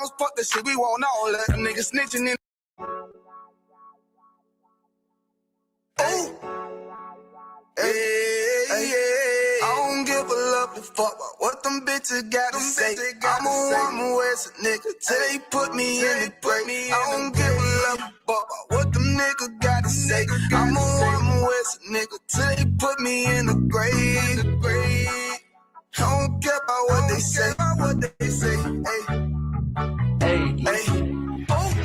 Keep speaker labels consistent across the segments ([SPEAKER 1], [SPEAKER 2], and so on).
[SPEAKER 1] farmers, fuck that shit, we want all that. Them niggas snitching in. Oh, hey, I don't give a lovely fuck about what them bitches gotta say. I'ma West nigga till they put me in the grave. I don't give a lovely fuck about what them niggas gotta say. I'ma West nigga till they put me in the grave. I don't care about what they say. Hey.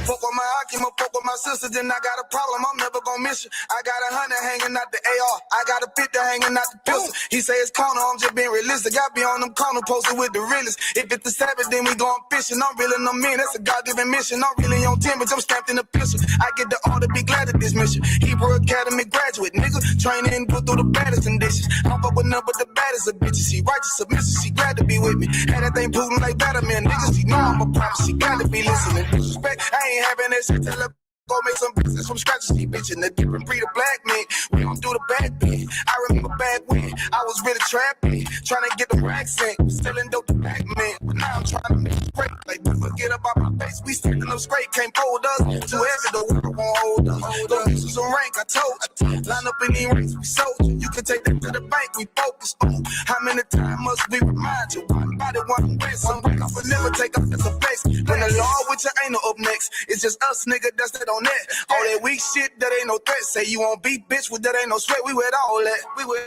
[SPEAKER 1] Fuck with my argument, fuck with my sister, then I got a problem, I'm never gonna miss you. I got 100 hanging out the AR, I got a 50 hanging out the pistol. He say it's corner, I'm just being realistic. I be on them corner posted with the realest. If it's the Sabbath, then we going fishing. I'm reeling them in, that's a God-given mission. I'm really on 10, but I'm stamped in the pistol. I get the order, be glad of this mission. Hebrew Academy graduate, nigga. Training and go through the baddest conditions. I don't fuck with none but the baddest of bitches. She righteous, submissive, she glad to be with me. Had that thing Putin like Batman, niggas. She know I'm a prophet, she glad to be listening. Disrespect, I ain't having that shit. Tell her go make some business from scratch. She bitchin' a different breed of black men. We don't do the bad thing. I remember back when I was really trapping, trying to get the racks in, selling dope to black men. But now I'm trying to make it straight. Like, don't forget about my face. We standing up straight, can't fold us. Too heavy, the world won't hold us. Go get you some rank, I told. Line up in these ranks, we soldier. You can take that to the bank, we focus on. How many times must we remind you? One body, one way, some break. I would never take off as a face. When the law with you ain't no up next. It's just us, nigga, that's that on that. All that weak shit, that ain't no threat. Say you won't beat, bitch, with that ain't no sweat. We with all that. We with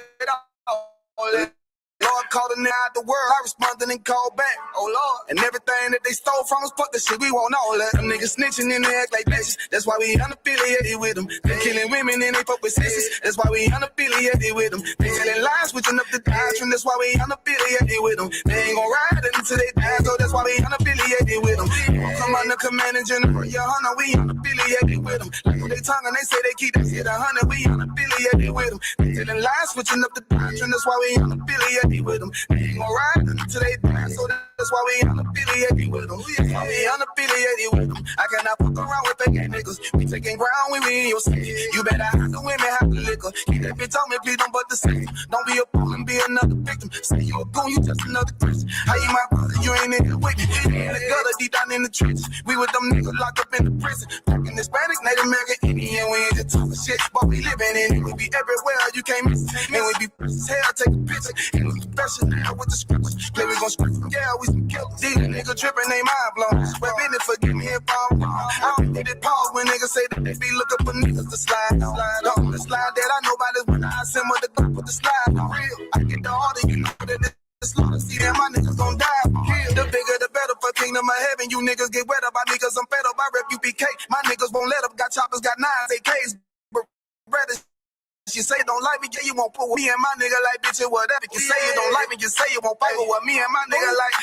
[SPEAKER 1] all that. Lord called a nigga out the world, I responded and called back. Oh Lord, and everything that they stole from us, fuck that shit, we want all that. Them niggas snitching and they act like bitches. That's why we unaffiliated with them. They killing women and they fuck with sisters. That's why we unaffiliated with them. They telling lies, switching up the doctrine. That's why we unaffiliated with them. They ain't gon' ride until they die, so that's why we unaffiliated with them. Come on the commanding general, your honor, we unaffiliated with them. Like they tongue and they say they keep that shit 100, we unaffiliated with them. They telling lies, switching up the doctrine. That's why we unaffiliated with them. They ain't gon' ride until they die, so that's why we unaffiliated with them. That's why we unaffiliated with them. I cannot fuck around with fake niggas. We taking ground when we in your city. You better have the women, have the liquor. Keep that bitch on me, please don't but the same. Don't be a fool and be another victim. Say you a goon, you just another Christian. How you my brother, you ain't in here with me. In the gutter, deep down in the trenches. We with them niggas locked up in the prison. Fucking Hispanic, Native American, Indian, we ain't just talking shit. But we living in it, we be everywhere, you can't miss it. And we be fresh as hell, take a picture. And we special now with the scriptures. Play, we gon' scream, yeah, we some killers. These niggas tripping, they mind blown. Well, business, forgive me if I'm wrong. I don't need it pause when niggas say that they be looking for niggas to slide on. The slide that I know about is when I send with the group with the slide for real. I get the order, you know that it's slaughter. See that my niggas gon' die for real. The bigger the better for kingdom of heaven. You niggas get wet up by me cause I'm fed up. I rep UPK. My niggas won't let up. Got choppers, got 9s, AKs. But rather you say you don't like me, yeah, you won't pull with me and my nigga like bitch, whatever. You say you don't like me, you say you won't fight with what me and my nigga like.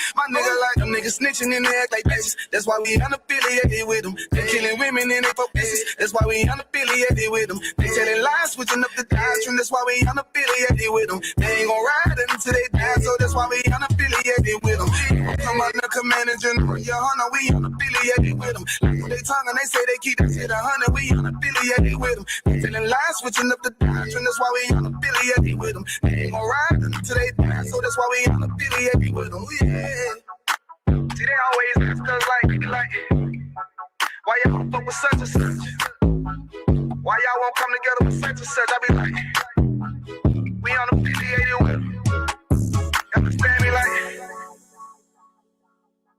[SPEAKER 1] Them niggas snitching and they act like bitches. That's why we unaffiliated with them. They killing women and they fuck bitches. That's why we unaffiliated with them. They telling lies, switching up the doctrine. That's why we unaffiliated with them. They ain't gon' ride until they die, so that's why we unaffiliated with them. Come on, the commanding general, your honor, we unaffiliated with them. Like they tongue and they say they keep that shit 100, we unaffiliated with them. They telling lies, switching up the doctrine. That's why we unaffiliated with them. They ain't gon' ride until they die, so that's why we unaffiliated with them. Yeah. See, they always ask us like, why y'all don't fuck with such and such? Why y'all won't come together with such and such? I be like, we unaffiliated with them. Understand me? Like,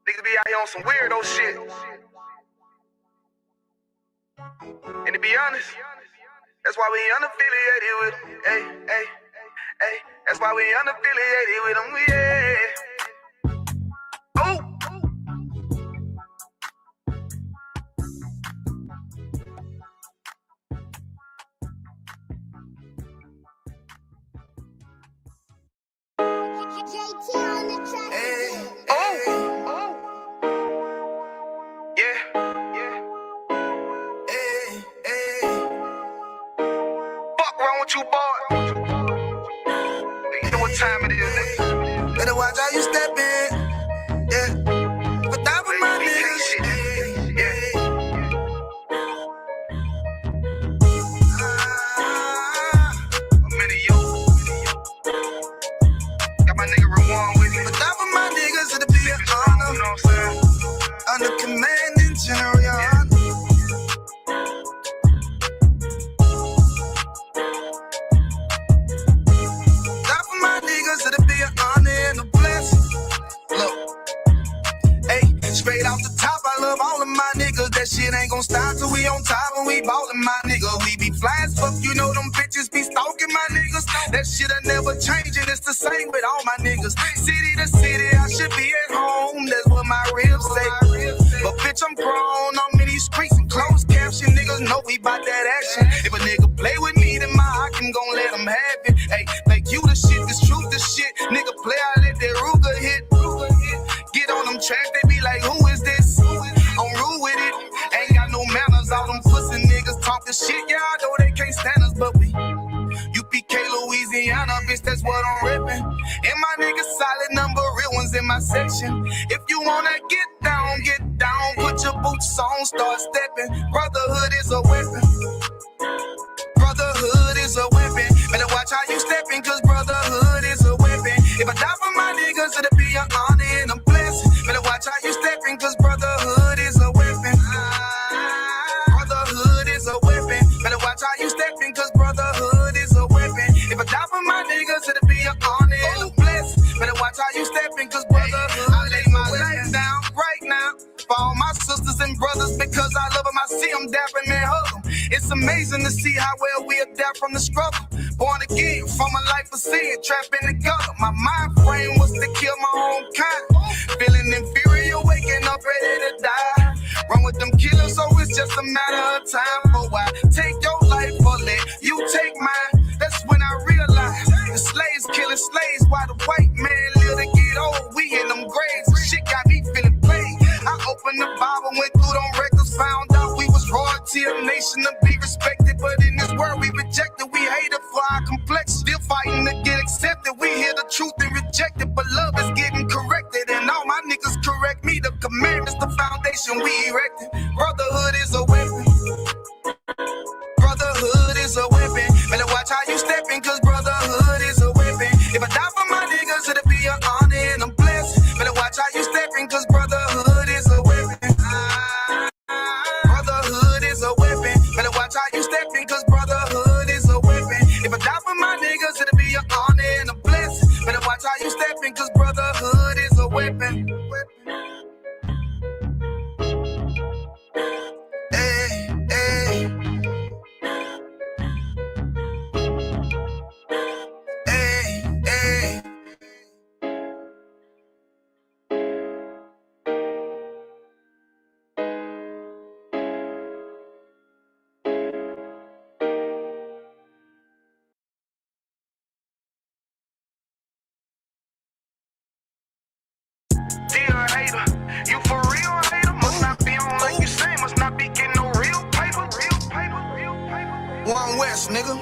[SPEAKER 1] niggas be out here on some weirdo shit. And to be honest, that's why we unaffiliated with them. Hey. That's why we unaffiliated with them. Yeah. Oh. You, boy. You know what time it is, nigga. Better watch how you stay. Straight off the top, I love all of my niggas. That shit ain't gon' stop till we on top and we ballin', my nigga. We be fly as fuck, you know them bitches be stalking my niggas. That shit'll never change and it's the same with all my niggas. City to city, I should be at home. That's what my ribs say. But bitch, I'm grown on these streets and closed caption. Niggas know we bout that action. If a nigga play with me, then my Hakim gon' let him have it. Hey, like you the shit, this truth the shit. Nigga play, I let that Ruger hit. Get on them tracks, they be like, who is this? I'm rude with it. Ain't got no manners, all them pussy niggas talking shit. Yeah, I know they can't stand us, but we UPK, Louisiana, bitch, that's what I'm rippin'. And my niggas solid number, real ones in my section. If you wanna get down, put your boots on, start stepping. Brotherhood is a weapon. Brotherhood is a weapon. Better watch how you steppin', cause brotherhood is a weapon. If I die for my niggas, it'll be an honor and a blessing. Better watch how you steppin', cause brotherhood is a weapon. Brotherhood is a weapon. Better watch how you steppin', cause brotherhood is a weapon. If I die for my niggas, it'll be an honor and a blessing. Better watch how you steppin', cause brotherhood, I lay my life down right now for all my sisters and brothers, because I love them. I see them dapping and hug them. It's amazing to see how well we adapt from the struggle. Born again from a life of sin, trapped in the gutter. My mind frame was to kill my own kind. Feeling inferior, waking up ready to die. Run with them killers, so it's just a matter of time. For why take your life or let you take mine? That's when I realized the slaves killing slaves while the white man live to get old. We in them graves, shit got me feeling played. I opened the Bible, went through them records, found out we was royalty, a nation to be respected. But in this world we rejected, we hated for our complex. Still fighting to get accepted. We hear the truth and reject it, but love is getting corrected. And all my niggas correct me. The commandments, the foundation we erected. Brotherhood is a weapon. Brotherhood is a weapon. Better watch how you steppin', cause brotherhood is a weapon. If I die for my niggas, it'll be an honor and a blessing. Better watch how you steppin', cause brotherhood is a weapon. Brotherhood is a weapon. Better watch how you steppin', cause brotherhood is a weapon. If I die for my niggas, it'll be an honor and a blessing. Better watch how you steppin', cause brotherhood is a weapon. Hey, hey. Dear hater, you for real hater? Must not be on like you say, must not be getting no real paper. One West, nigga.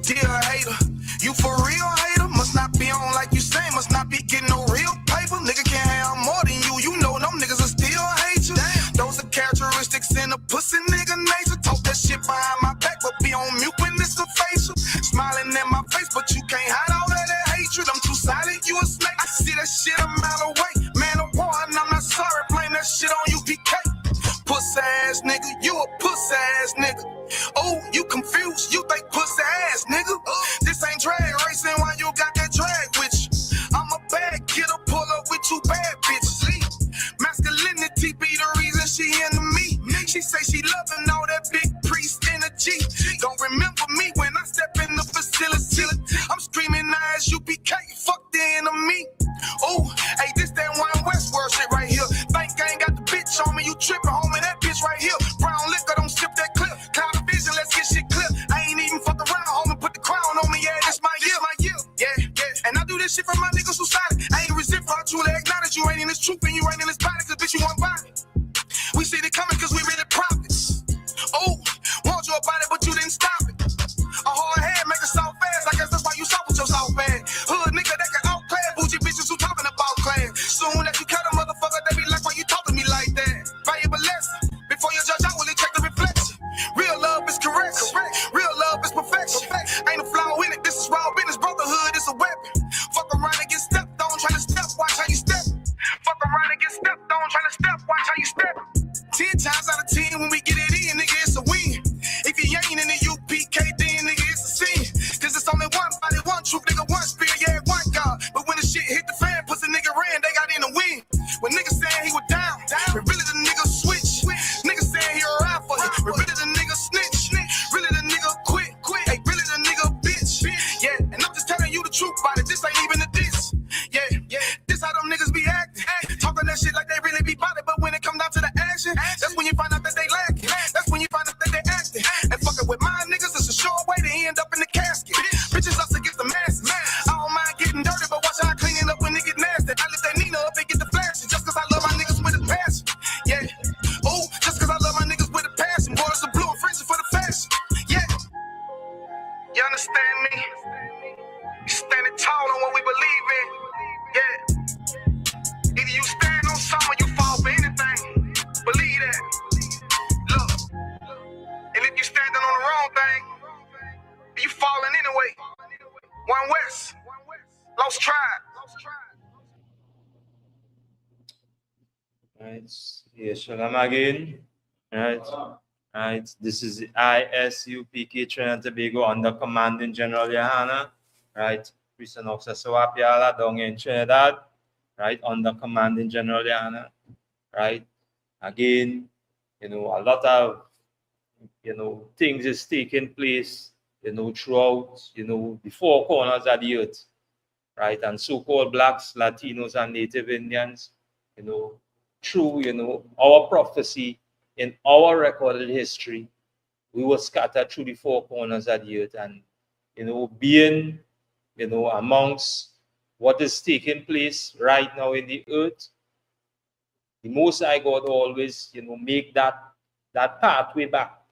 [SPEAKER 1] Dear hater, you for real hater? Must not be on like you say, must not be getting no real paper. Nigga can't have more than you, you know them niggas will still hate you. Damn. Those are characteristics in a pussy nigga nature. Talk that shit behind my back, but be on mute when it's a facial. Smiling in my face, but you can't hide all that hatred. I'm too silent, you a snake. I see that shit a mile away. Man of war, and I'm not sorry. Blame that shit on UPK. Pussy ass nigga, you a pussy ass nigga. Oh, you confused, you think pussy ass nigga. This ain't drag racing, why you got that drag with you? I'm a bad kidder, pull up with two bad bitches. Masculinity be the reason she into me. She say she loving all that big priest energy. Don't remember me when I step in the facility. I'm screaming ISUPK, fuck the enemy. Oh, hey, this that One West world shit right here. Think I ain't got the bitch on me, you tripping, homie, that bitch right here. Brown liquor, don't sip that clip. Cloud of vision, let's get shit clear. I ain't even fuck around, homie, put the crown on me, yeah, this my year. Yeah. And I do this shit for my niggas who solid. I ain't resent for I truly acknowledge you ain't in this truth and you ain't in this body, cause bitch, you want body. We see it coming cause we really prophets. Oh, want you about it, but you didn't stop it. A hard head make a soft fast, I guess that's why you soft with your soft bag. Hood nigga that can outclass, bougie bitches who talking about class. Soon as you cut a motherfucker, they be like, why you talking to me like that? Valuable lesson, before you judge, I will check the reflection. Real love is correct. Real love is perfection. Ain't a flaw in it, this is raw business, brotherhood is a weapon. Fuck around and get stepped on, tryna step, watch how you step. Fuck around and get stepped on, tryna step.
[SPEAKER 2] Right. Yes, shalom again. Right. Right. This is the ISUPK Trinidad and Tobago under commanding General Yahana. Right. Prison Officer Sawapiala down in Trinidad. Right. Under commanding General Yahana. Right. Again, a lot of things is taking place, throughout, the four corners of the earth, right? And so-called blacks, Latinos, and Native Indians, you know, through, our prophecy in our recorded history, we were scattered through the four corners of the earth, and, being, amongst what is taking place right now in the earth, the Most High God always, make that pathway back,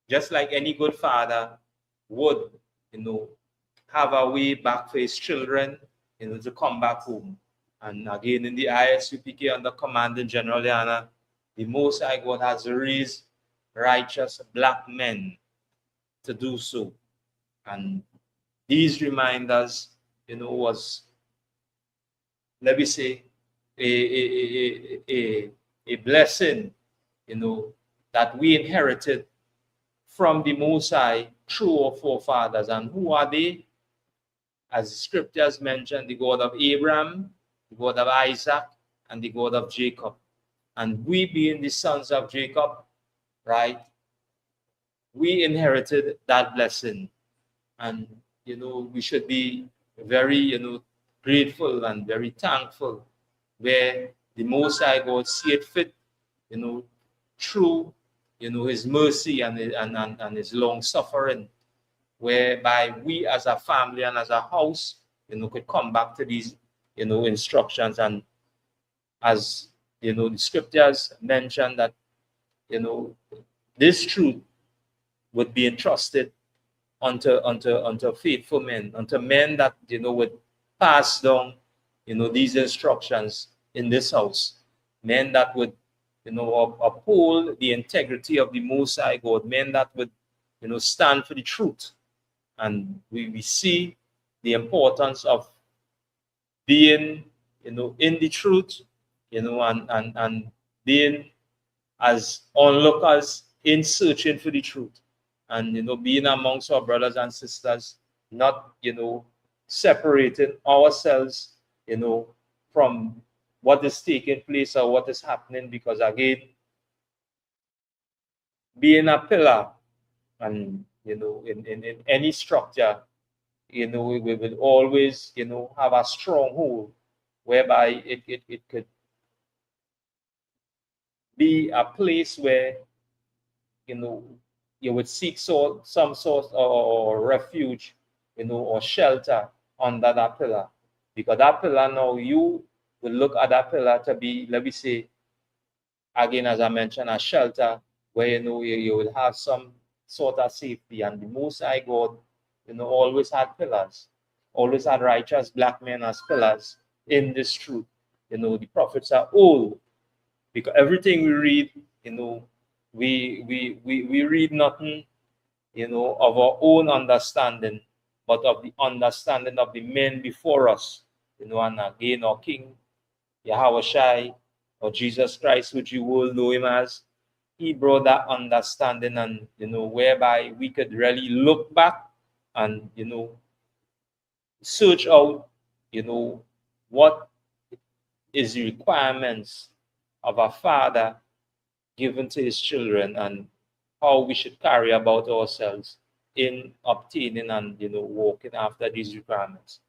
[SPEAKER 2] just like any good father would, have a way back for his children, to come back home. And again, in the ISUPK under commanding General Yana, the Most High God has raised righteous black men to do so. And these reminders, was, let me say, a blessing, that we inherited from the Most High through our forefathers. And who are they? As the scriptures mention, the God of Abraham, the God of Isaac, and the God of Jacob. And we, being the sons of Jacob, right, we inherited that blessing. And, we should be very, grateful and very thankful where the Most High God see it fit, through, his mercy and his long suffering, whereby we as a family and as a house, could come back to these, instructions. And as, the scriptures mention that, this truth would be entrusted unto faithful men, unto men that, would pass down, these instructions in this house. Men that would, uphold the integrity of the Most High God, men that would, stand for the truth. And we see the importance of being, in the truth, and being as onlookers in searching for the truth. And, being amongst our brothers and sisters, not, separating ourselves, from what is taking place or what is happening. Because again, being a pillar and, in any structure, we will always, have a stronghold whereby it could be a place where, you would seek some sort or refuge, or shelter under that pillar. Because that pillar now, you will look at that pillar to be, let me say, again, as I mentioned, a shelter where, you will have some sort of safety. And the Most High God, always had pillars, always had righteous black men as pillars in this truth. The prophets are old, because everything we read, we read nothing, of our own understanding, but of the understanding of the men before us, and again, our King Yahweh Shai, or Jesus Christ, which you will know him as, he brought that understanding, and, whereby we could really look back and, search out, what is the requirements of a father given to his children, and how we should carry about ourselves in obtaining and, walking after these requirements.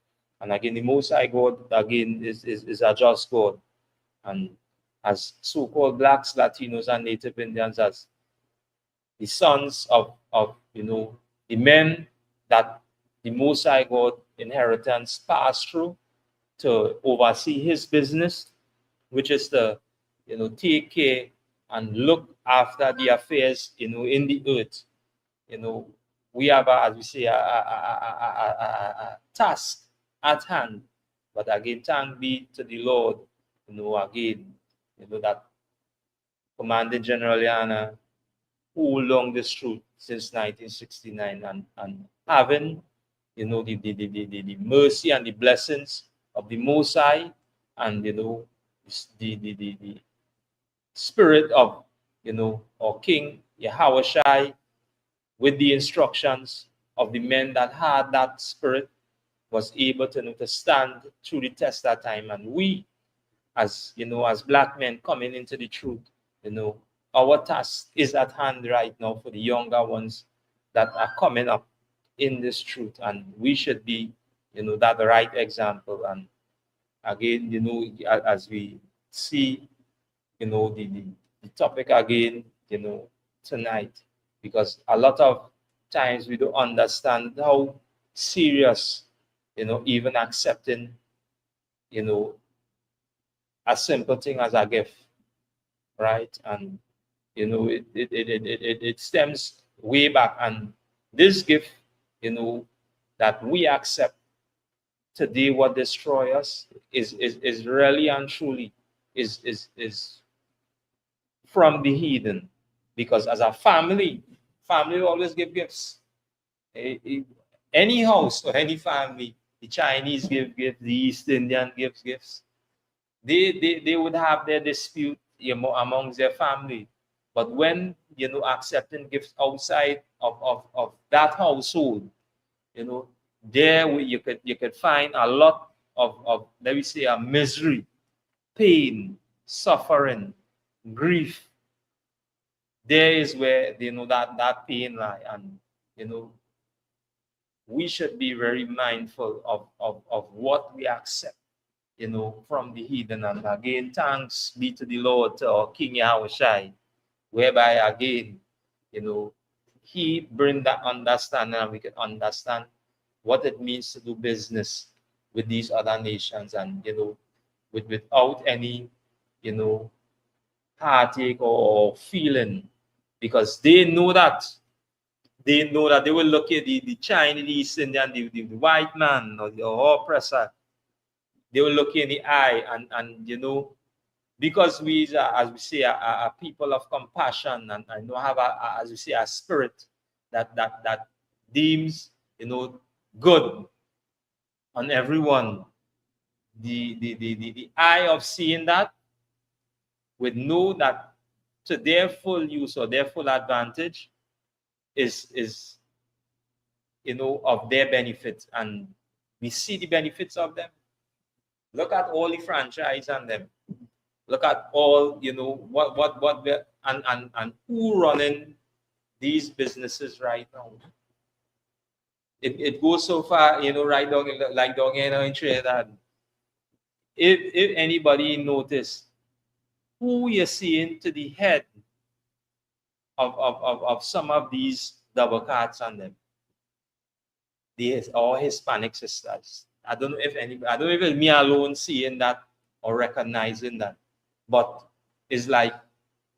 [SPEAKER 2] And again, the Most High God, again, is a just God. And as so-called blacks, Latinos, and Native Indians, as the sons of the men that the Most High God inheritance passed through to oversee his business, which is to, take care and look after the affairs, in the earth. We have, as we say, a task at hand. But again, thank be to the Lord, again, that Commanding General Yana, who long this truth since 1969, and having, the mercy and the blessings of the Most High, and, the the spirit of, our King Yahushai, with the instructions of the men that had that spirit, was able to stand through the test that time. And we, as as black men coming into the truth, our task is at hand right now for the younger ones that are coming up in this truth, and we should be, that right example. And again, as we see, the topic again, tonight, because a lot of times we don't understand how serious, even accepting, a simple thing as a gift, right? And it stems way back, and this gift, that we accept today, what destroy us is really and truly is from the heathen, because as a family always give gifts. Any house or any family, the Chinese give gifts, the East Indian gives gifts. They would have their dispute amongst their family, but when accepting gifts outside of that household, there you could find a lot of let me say a misery, pain, suffering, grief. There is where that pain lie. And we should be very mindful of what we accept, from the heathen. And again, thanks be to the Lord, to our King Yahushai, whereby again, he bring that understanding, and we can understand what it means to do business with these other nations, and without any heartache or feeling, because they know that they will look at the Chinese, Indian, the white man or the oppressor. They will look in the eye, and because we, as we say, are people of compassion, and have as we say, a spirit that deems good on everyone. The eye of seeing that would know that to their full use or their full advantage is of their benefit, and we see the benefits of them. Look at all the franchise and them. Look at all what and who running these businesses right now. It goes so far, right down like down in Trinidad. If anybody notice who you're seeing to the head of some of these double cards on them, these are Hispanic sisters. I don't know if it's me alone seeing that or recognizing that, but it's like,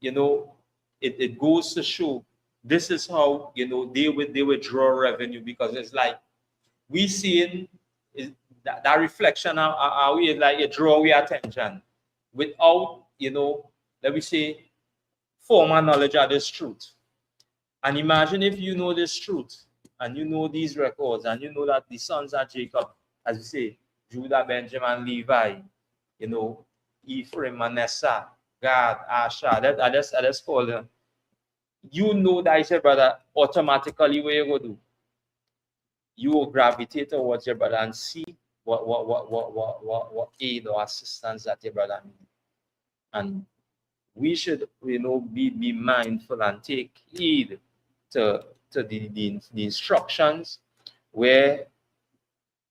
[SPEAKER 2] it goes to show this is how they would draw revenue, because it's like we seeing that reflection how we like it draw we attention without let me say formal knowledge of this truth. And imagine if you know this truth, and you know these records, and you know that the sons of Jacob, as we say, Judah, Benjamin, Levi, Ephraim, Manasseh, Gad, Asher, I just call them. You know that, I said, brother, automatically what you go do? You will gravitate towards your brother and see what aid or assistance that your brother needs. And we should, be mindful and take heed to the instructions where,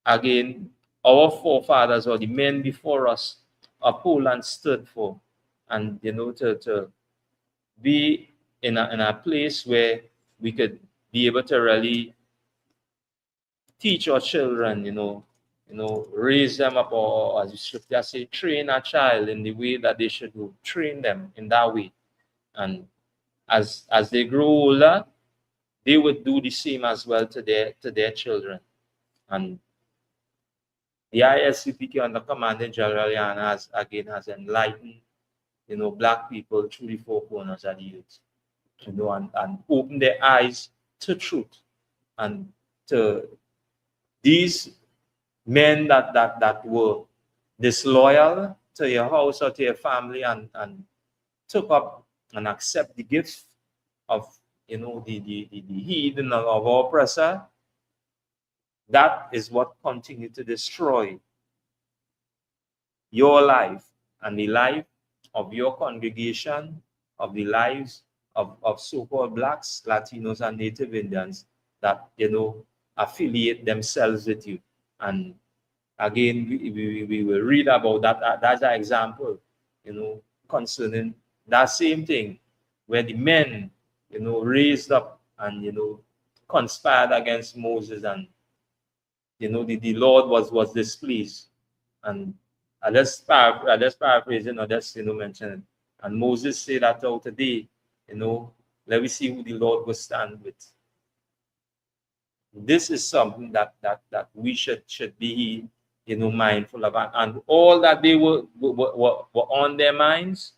[SPEAKER 2] again, our forefathers or the men before us uphold and stood for, and to be in a place where we could be able to really teach our children, raise them up, or as the scripture say, train a child in the way that they should go. Train them in that way, and as they grow older, they would do the same as well to their children. And the ISUPK under Commanding General has enlightened, black people through the four corners of the youth, and open their eyes to truth, and to these men that were disloyal, to your house or to your family and took up and accept the gift of, you know, the heathen of our oppressor, that is what continued to destroy your life and the life of your congregation, of the lives of so-called blacks, Latinos, and Native Indians that, you know, affiliate themselves with you. And again, we will read about that. That's an example, you know, concerning that same thing, where the men, you know, raised up and, you know, conspired against Moses, and, you know, the Lord was displeased. And I just paraphrasing or just, you know, mentioning. And Moses said that out today, you know, let me see who the Lord will stand with. This is something that we should be, you know, mindful about. And all that they were on their minds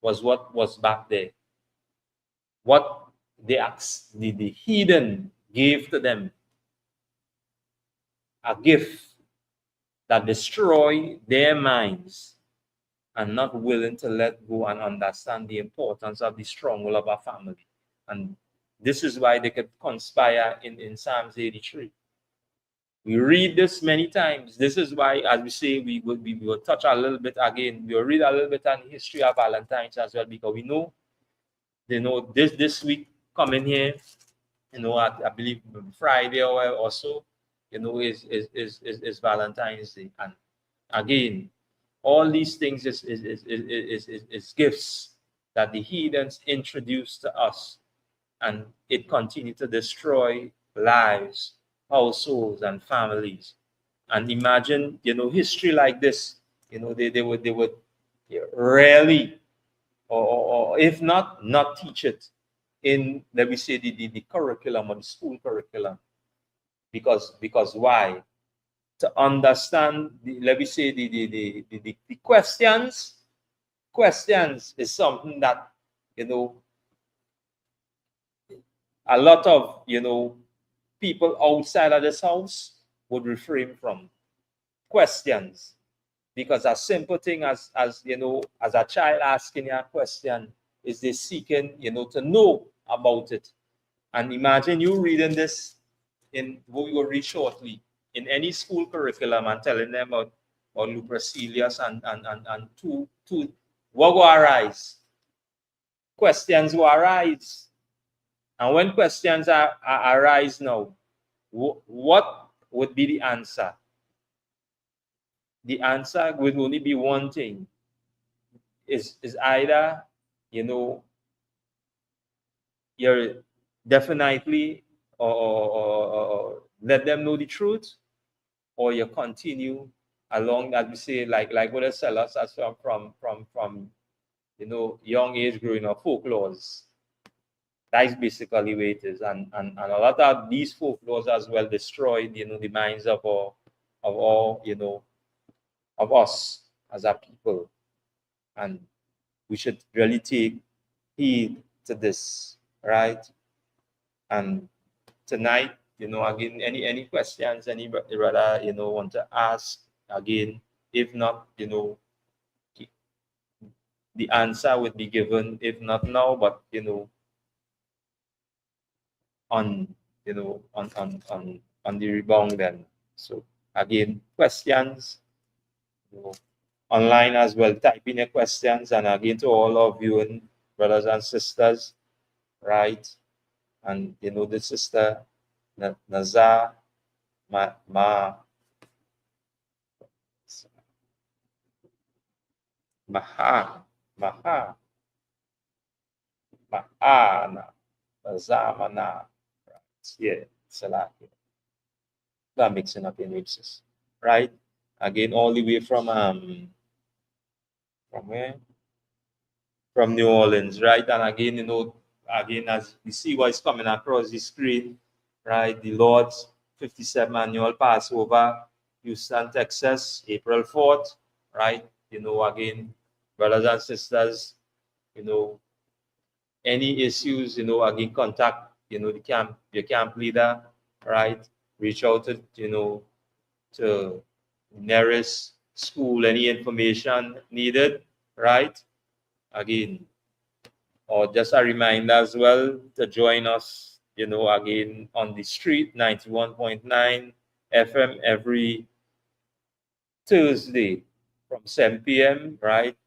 [SPEAKER 2] was what was back there. What the heathen gave to them, a gift that destroy their minds, and not willing to let go and understand the importance of the stronghold of our family. And this is why they could conspire in Psalms 83. We read this many times. This is why, as we say, we will touch a little bit again. We will read a little bit on the history of Valentine's as well, because we know, you know, this week coming here, you know, I believe Friday or so, you know, is Valentine's Day. And again, all these things is gifts that the heathens introduced to us, and it continued to destroy lives, households, and families. And imagine, you know, history like this, you know, they would rarely, or if not teach it in, let me say, the curriculum or the school curriculum. Because why? To understand let me say the questions is something that, you know, a lot of, you know, people outside of this house would refrain from questions, because a simple thing as you know, as a child asking you a question, is they seeking, you know, to know about it. And imagine you reading this in what we will read shortly in any school curriculum and telling them about Lupercilius and two what will arise? Questions will arise. And when questions arise now, what would be the answer? The answer would only be one thing. Is either, you know, you're definitely or let them know the truth, or you continue along, as we say, like what they tell us as from you know, young age growing up, folklores. That's basically what it is. And a lot of these folklores as well destroyed, you know, the minds of all, you know, of us as a people. And we should really take heed to this, right? And tonight, you know, again, any questions, any brother, you know, want to ask again? If not, you know, the answer would be given, if not now, but, you know, on, you know, on the rebound then. So again, questions, you know, online as well, type in your questions. And again, to all of you and brothers and sisters, right? And, you know, the sister Nazar Maha Mahana Zamana. Yeah, Salaki. That mixing up your names, right? Again, all the way from where? From New Orleans, right? And again, you know, again, as we see what's coming across the screen, right? The Lord's 57th annual Passover, Houston, Texas, April 4th, right? You know, again, brothers and sisters, you know, any issues, you know, again, contact, you know, your camp leader, right? Reach out to, you know, to nearest school any information needed, right? Again, or just a reminder as well to join us, again on the street 91.9 FM every Thursday from 7 p.m., right?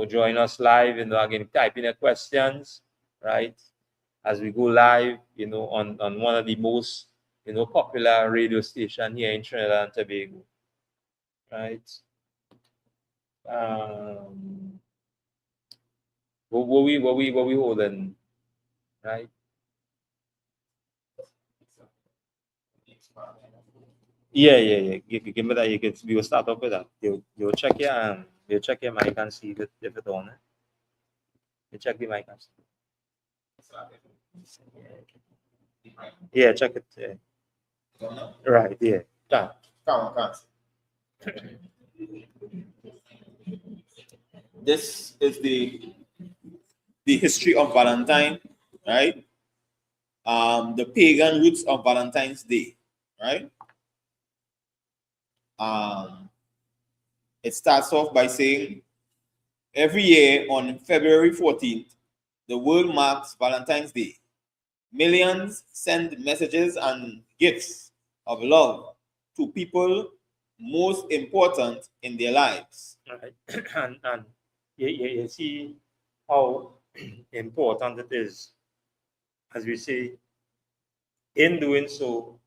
[SPEAKER 2] Join us live, again, type in the questions, right? As we go live, on one of the most, popular radio station here in Trinidad and Tobago, right? What we holding, right? Yeah. Give me that. We will start off with that. You check your mic and see if it's on. You check the mic and see. Yeah, check it. Right. Yeah. Done.
[SPEAKER 3] Come. This is the history of Valentine, right? The pagan roots of Valentine's Day, right? It starts off by saying every year on February 14th, the world marks Valentine's Day. Millions send messages and gifts of love to people most important in their lives.
[SPEAKER 2] Right. and you see how important it is, as we say, in doing so,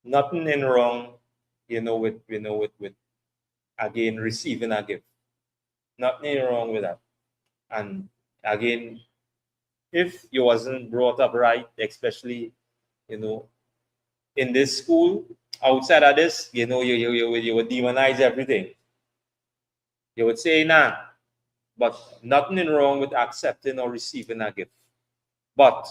[SPEAKER 2] nothing in wrong, with again receiving a gift. Nothing wrong with that. And again, if you wasn't brought up right, especially, in this school, outside of this, you would demonize everything. You would say, nah, but nothing wrong with accepting or receiving a gift. But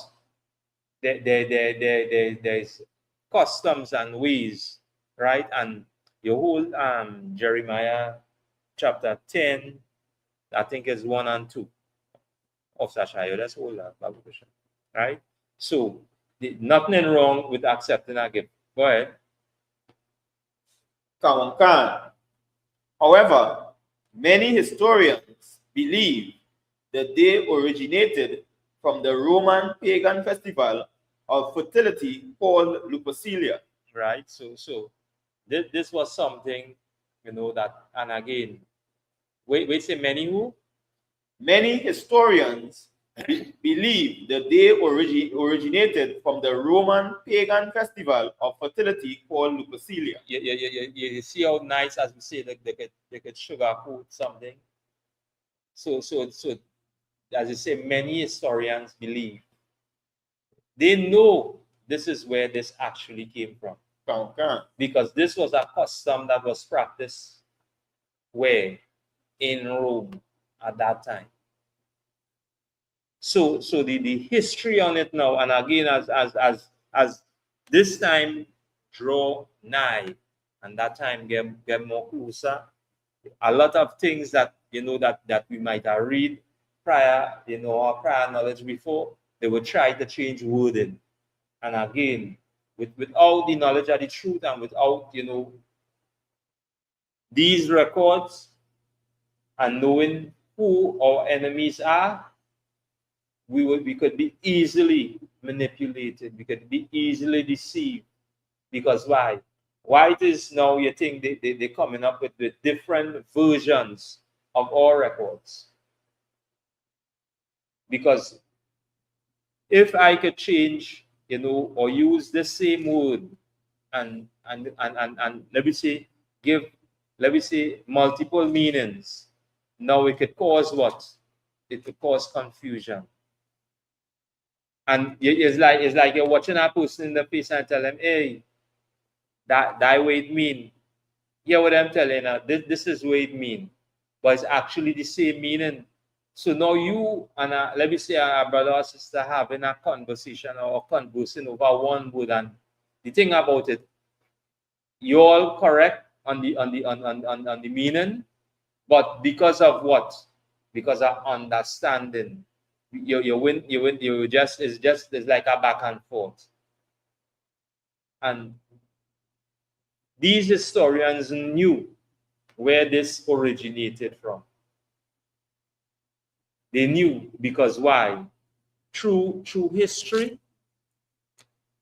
[SPEAKER 2] there's customs and ways, right? And you hold Jeremiah chapter 10, I think it's 1 and 2 of Sashayo. That's all that Bible question, right? So nothing wrong with accepting a gift. Go ahead.
[SPEAKER 3] However, many historians believe that they originated from the Roman pagan festival of fertility called Lupercalia.
[SPEAKER 2] Right. So this was something, that, and again, wait, say many who?
[SPEAKER 3] Many historians believe that they originated from the Roman pagan festival of fertility called Lupercalia.
[SPEAKER 2] You see how nice, as we say, like they could sugarcoat something. So as you say, many historians believe. They know this is where this actually came from. Because this was a custom that was practiced where? In Rome at that time. So the history on it now, and again, as this time draw nigh, and that time get more closer, a lot of things that that we might have read prior, or prior knowledge before, they would try to change wording. And again, without the knowledge of the truth and without these records and knowing who our enemies are, we could be easily manipulated. We could be easily deceived. Because why? Why it is now you think they're coming up with different versions of our records? Because if I could change, or use the same word and let me say multiple meanings, now it could cause what? It could cause confusion. And it's like you're watching a person in the face and tell them, hey, that way it mean. Hear what I'm telling you. This is what it mean. But it's actually the same meaning. So now you and let me say a brother or sister having a conversation or conversing over one word, and the thing about it, you're all correct on the meaning, but because of what? Because of understanding. You just it's like a back and forth. And these historians knew where this originated from. They knew because why? Through history,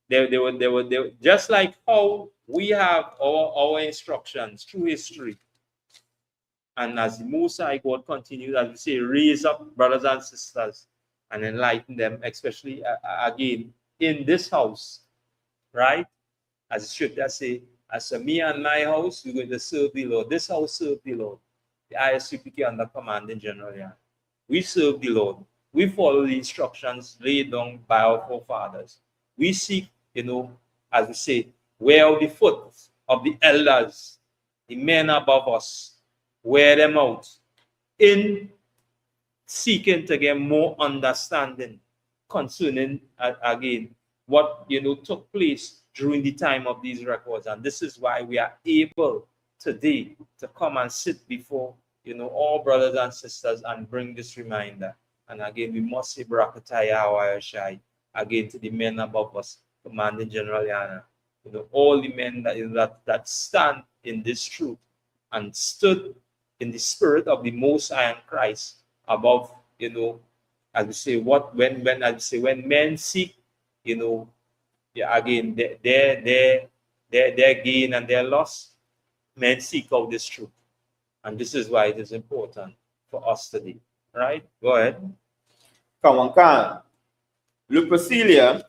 [SPEAKER 2] they were just like how we have our instructions through history. And as the Most High God continues, as we say, raise up brothers and sisters and enlighten them, especially again in this house, right? As the scripture say, as for me and my house, we're going to serve the Lord. This house serve the Lord. The ISUPK under commanding general. Yeah. We serve the Lord. We follow the instructions laid down by our forefathers. We seek, as we say, wear the foot of the elders, the men above us, wear them out in seeking to get more understanding concerning, again, what, took place during the time of these records. And this is why we are able today to come and sit before, all brothers and sisters and bring this reminder. And again, we must say Barakataya Hawayashai, again, to the men above us, commanding General Yana, all the men that stand in this truth and stood in the spirit of the Most High and Christ above, as we say, when men seek, again, their gain and their loss, men seek out this truth. And this is why it is important for us today. Right? Go ahead.
[SPEAKER 3] Kawankan, Lupercalia,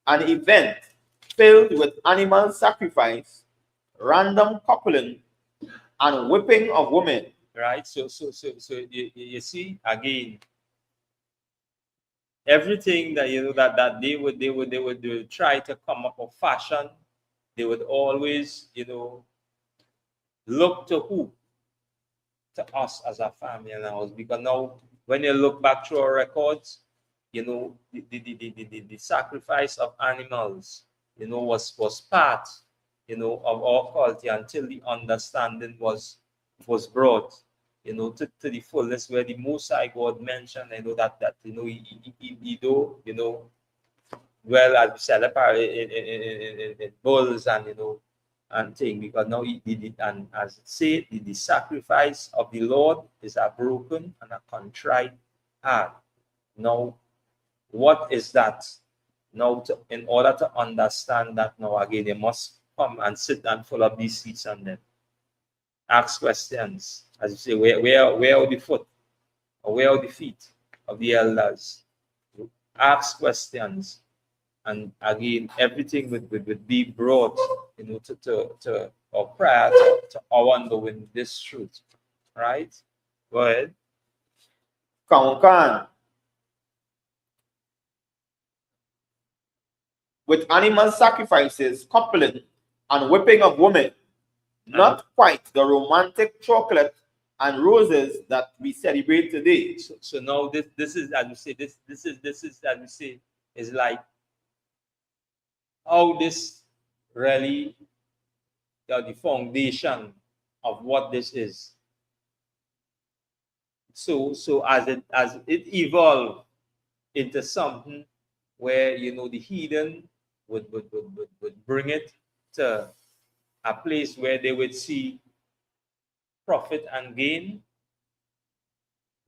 [SPEAKER 3] an event filled with animal sacrifice, random coupling, and whipping of women.
[SPEAKER 2] Right? So you see, again, everything that that they would try to come up with fashion, they would always, look to who? To us as a family and house. Because now when you look back through our records, the sacrifice of animals, was part, of our culture until the understanding was brought, to the fullness, where the Most High God mentioned, he well, as we celebrate in bulls and and thing, because now he did it, and as it said, the sacrifice of the Lord is a broken and a contrite heart. Now, what is that? Now, in order to understand that, now again, you must come and sit and fill up these seats and then ask questions. As you say, where are the foot, or where are the feet of the elders? Ask questions. And again, everything would be brought, to or prior to our knowing this truth. Right? Go ahead.
[SPEAKER 3] Kawankan, with animal sacrifices, coupling, and whipping of women, not quite the romantic chocolate and roses that we celebrate today.
[SPEAKER 2] So now this is, as we say, this is as we say, is like how this really, the foundation of what this is. So as it evolved into something where, the heathen would bring it to a place where they would see profit and gain.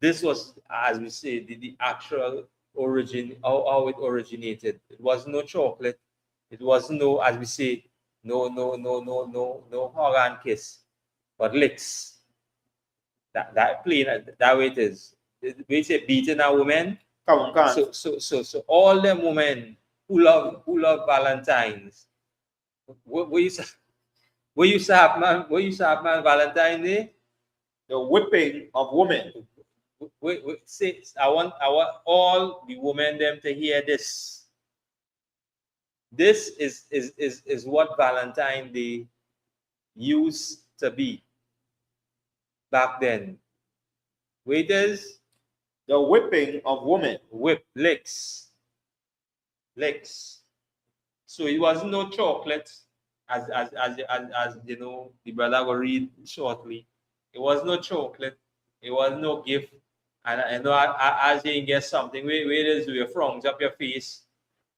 [SPEAKER 2] This was, as we say, the actual origin, how it originated. It was no chocolate. It was no, as we say, no hug and kiss, but licks. That plain, that way it is. We say beating a woman. So all them women who love Valentine's. What you say man Valentine's Day?
[SPEAKER 3] The whipping of women.
[SPEAKER 2] Say, I want all the women them to hear this. This is what Valentine's Day used to be back then. Waiters,
[SPEAKER 3] the whipping of women.
[SPEAKER 2] Whip, licks. So it was no chocolate, as the brother will read shortly. It was no chocolate. It was no gift. And I know as you get something, waiters do your frongs up your face,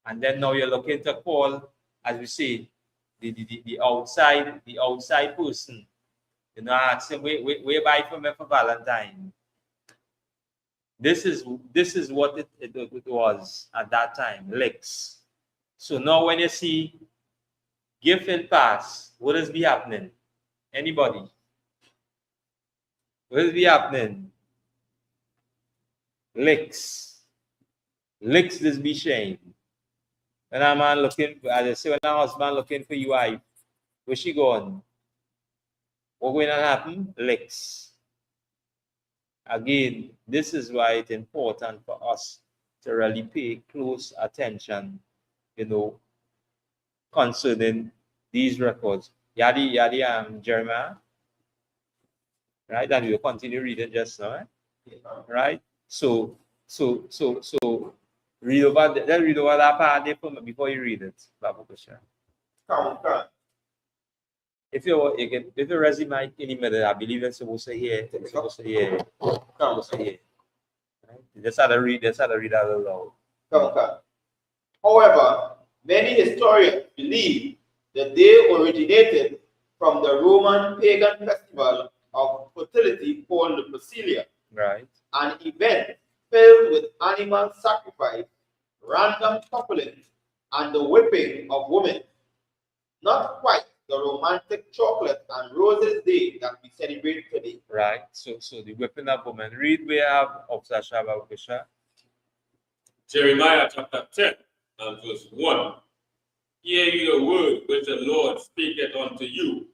[SPEAKER 2] and then now you're looking to call, as we say, the outside person, you know, ask him, where buy for me for Valentine? This is what it was at that time, licks. So now when you see gift and pass, what is be happening? Anybody? What is be happening? Licks. Licks this be shame. When a man looking, as I say, when a husband looking for your wife, where she going? What going to happen? Licks. Again, this is why it's important for us to really pay close attention, you know, concerning these records. Jeremiah, right? And we'll continue reading just now, right? So read over that part there before you read it, Babu Kusha. If you resume any method, I believe it's supposed to hear. It's supposed to hear. Right? Just how to read that aloud.
[SPEAKER 3] However, many historians believe that they originated from the Roman pagan festival of fertility called the Basilia,
[SPEAKER 2] right?
[SPEAKER 3] An event filled with animal sacrifice, random coupling, and the whipping of women. Not quite the romantic chocolate and roses day that we celebrate today.
[SPEAKER 2] Right. So the whipping of women. Read we have of Sasha Babusha.
[SPEAKER 4] Jeremiah chapter 10 and verse 1. Hear ye the word which the Lord speaketh unto you,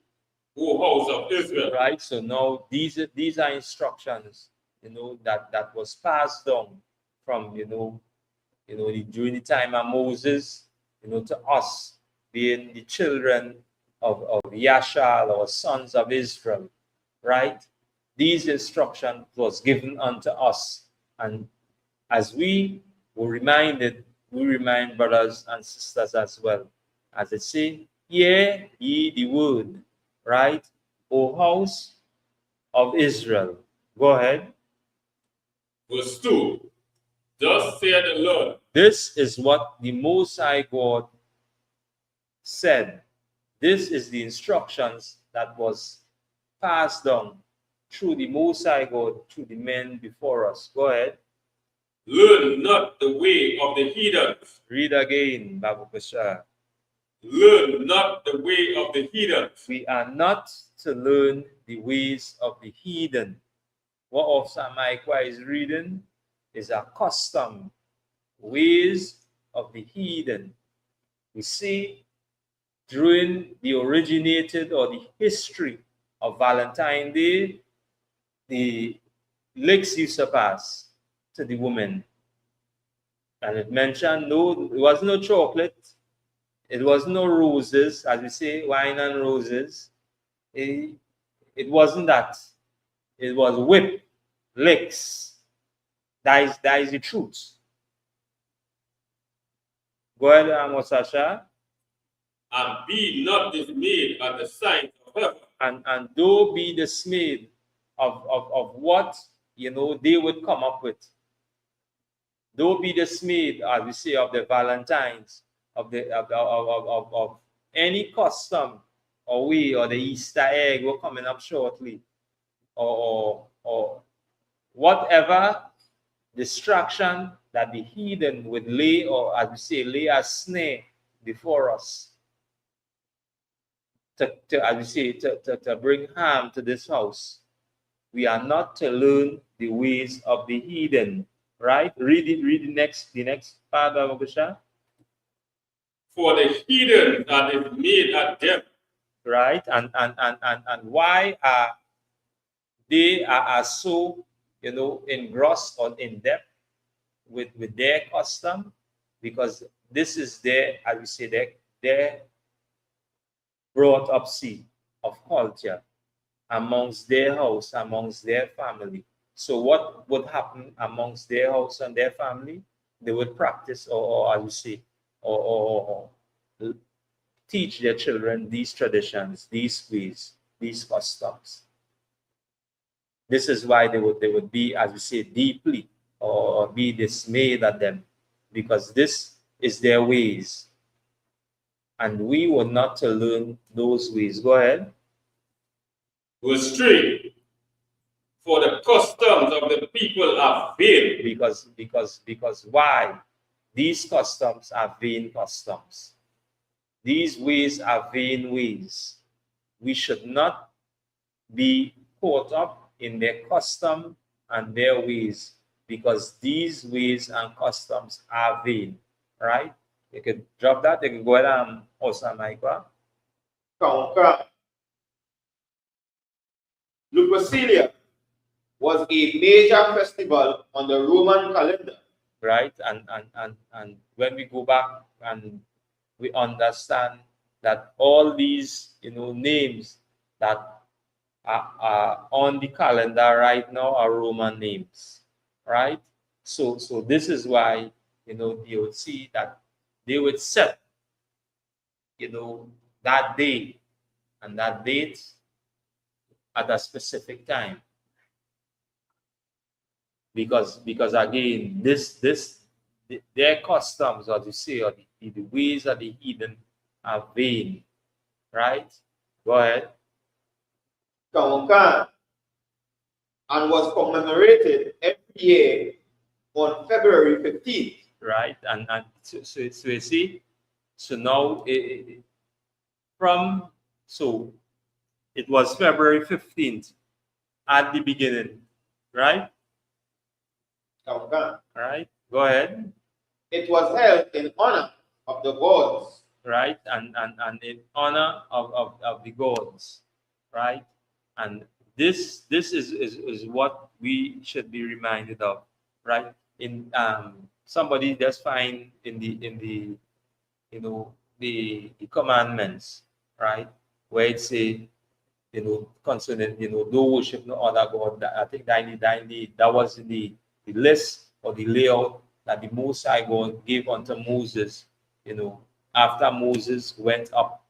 [SPEAKER 4] O house of Israel.
[SPEAKER 2] Right. So now these are instructions, you know, that was passed down from during the time of Moses, you know, to us being the children of Yashal or sons of Israel, right? These instructions was given unto us, and as we were reminded, we remind brothers and sisters as well. As it say, hear ye the word, right? O house of Israel. Go ahead.
[SPEAKER 4] Verse 2. Thus saith the Lord.
[SPEAKER 2] This is what the Most High God said. This is the instructions that was passed down through the Most High God, through the men before us. Go ahead.
[SPEAKER 4] Learn not the way of the heathens.
[SPEAKER 2] Read again, Babu Pasha.
[SPEAKER 4] Learn not the way of the heathens.
[SPEAKER 2] We are not to learn the ways of the heathen. What Officer Mike is reading is a custom, ways of the heathen. We see during the originated or the history of Valentine's Day, the licks used to pass to the woman. And it mentioned it was no chocolate, it was no roses, as we say, wine and roses. It wasn't that. It was whip, licks. That is the truth. Go ahead, Sasha.
[SPEAKER 4] And be not dismayed at the signs of heaven.
[SPEAKER 2] And don't be dismayed of what they would come up with. Don't be dismayed, as we say, of the Valentines, of any custom or way or the Easter egg will coming up shortly, or whatever distraction that the heathen would lay, or as we say, lay a snare before us to bring harm to this house. We are not to learn the ways of the heathen, right? Read the next part of Abusha.
[SPEAKER 4] For the heathen that is made at them.
[SPEAKER 2] Right, and why are they are so engrossed or in depth with their custom? Because this is their, as we say, their brought up seed of culture amongst their house, amongst their family. So what would happen amongst their house and their family? They would practice, or as we say, or teach their children these traditions, these ways, these customs. This is why they would be, as we say, deeply or be dismayed at them, because this is their ways. and we were not to learn those ways. Go ahead.
[SPEAKER 4] Verse 3. For the customs of the people are vain.
[SPEAKER 2] Because why? These customs are vain customs. These ways are vain ways. We should not be caught up in their custom and their ways, because these ways and customs are vain. Right? You can drop that. You can go ahead and also
[SPEAKER 3] Lupercalia was a major festival on the Roman calendar.
[SPEAKER 2] Right? And when we go back and we understand that all these names that are on the calendar right now are Roman names, right? So this is why you would see that they would set that day and that date at a specific time, because again their customs, or to say, or the ways of the heathen are vain, right? Go ahead.
[SPEAKER 3] And was commemorated every year on February 15th.
[SPEAKER 2] Right, and so you see, so now it was February 15th at the beginning, right? Right, go ahead.
[SPEAKER 3] It was held in honor of the gods.
[SPEAKER 2] Right, and in honor of the gods, right? And this is what we should be reminded of, right? In somebody just find in the the commandments, right, where it say concerning don't worship no other god. I think that was the list or the layout that the Most High God gave unto Moses, after Moses went up,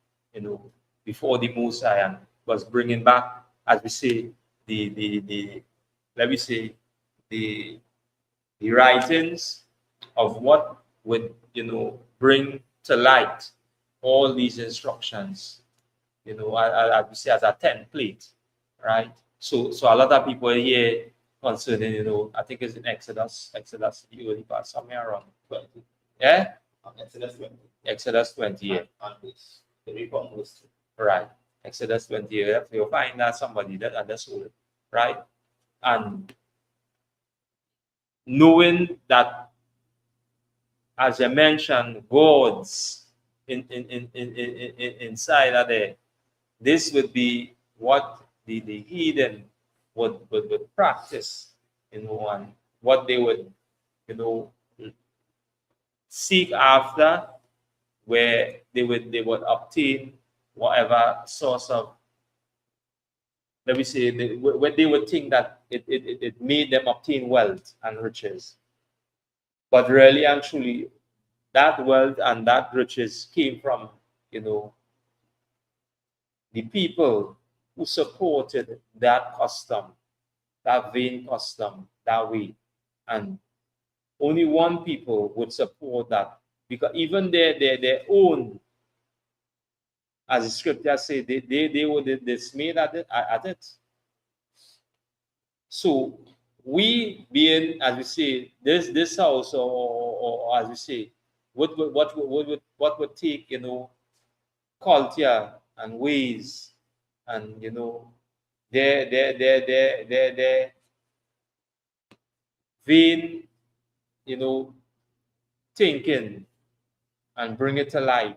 [SPEAKER 2] before the Most High, and was bringing back, as we say, the let me say, the writings of what would bring to light all these instructions, as we say, as a template, right? So a lot of people here concerning, I think it's in Exodus, the early part, somewhere around 20. Yeah? Exodus 20, yeah. Right. Exodus 20, yeah. You'll find that somebody that understood it, right? And knowing that, as I mentioned, gods inside of there, this would be what the heathen would practice, and what they would, seek after, where they would obtain whatever source of, let me say, when they would think that it made them obtain wealth and riches. But really and truly, that wealth and that riches came from, the people who supported that custom, that vain custom, that way. And only one people would support that, because even their own, as the scripture say, they were dismayed at it. So we being, as we say, this house, or as we say, what would take, culture and ways, and their vain, thinking, and bring it to life.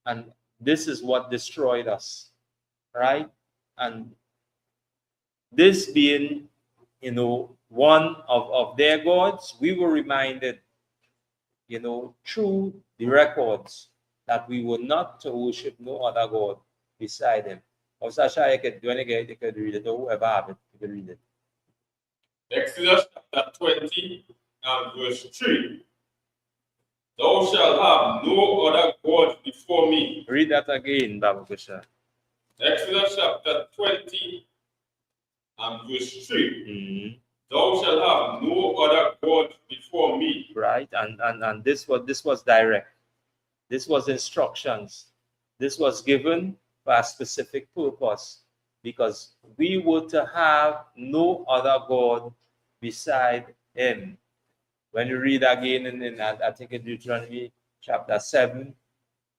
[SPEAKER 2] And this is what destroyed us, right? And this being, one of their gods, we were reminded, through the records, that we were not to worship no other god beside him. Or Sasha, you could read it, or whoever have it, you can read it.
[SPEAKER 4] Exodus chapter 20 and verse 3. Thou shalt have no other God before me.
[SPEAKER 2] Read that again, Babu Kusha.
[SPEAKER 4] Exodus chapter 20 and verse 3.
[SPEAKER 2] Mm-hmm.
[SPEAKER 4] Thou shalt have no other God before me.
[SPEAKER 2] Right, and this was direct. This was instructions. This was given for a specific purpose, because we were to have no other God beside him. When you read again in I think in Deuteronomy chapter 7,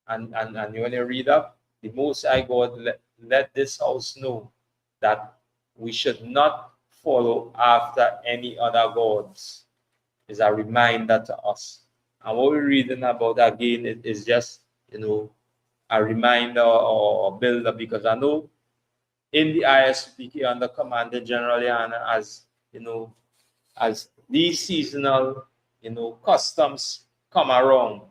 [SPEAKER 2] and when you read up, the Most High God let this house know that we should not follow after any other gods. Is a reminder to us. And what we're reading about again is just, a reminder or builder, because I know in the ISUPK under Commander General Yana, as these seasonal, customs come around,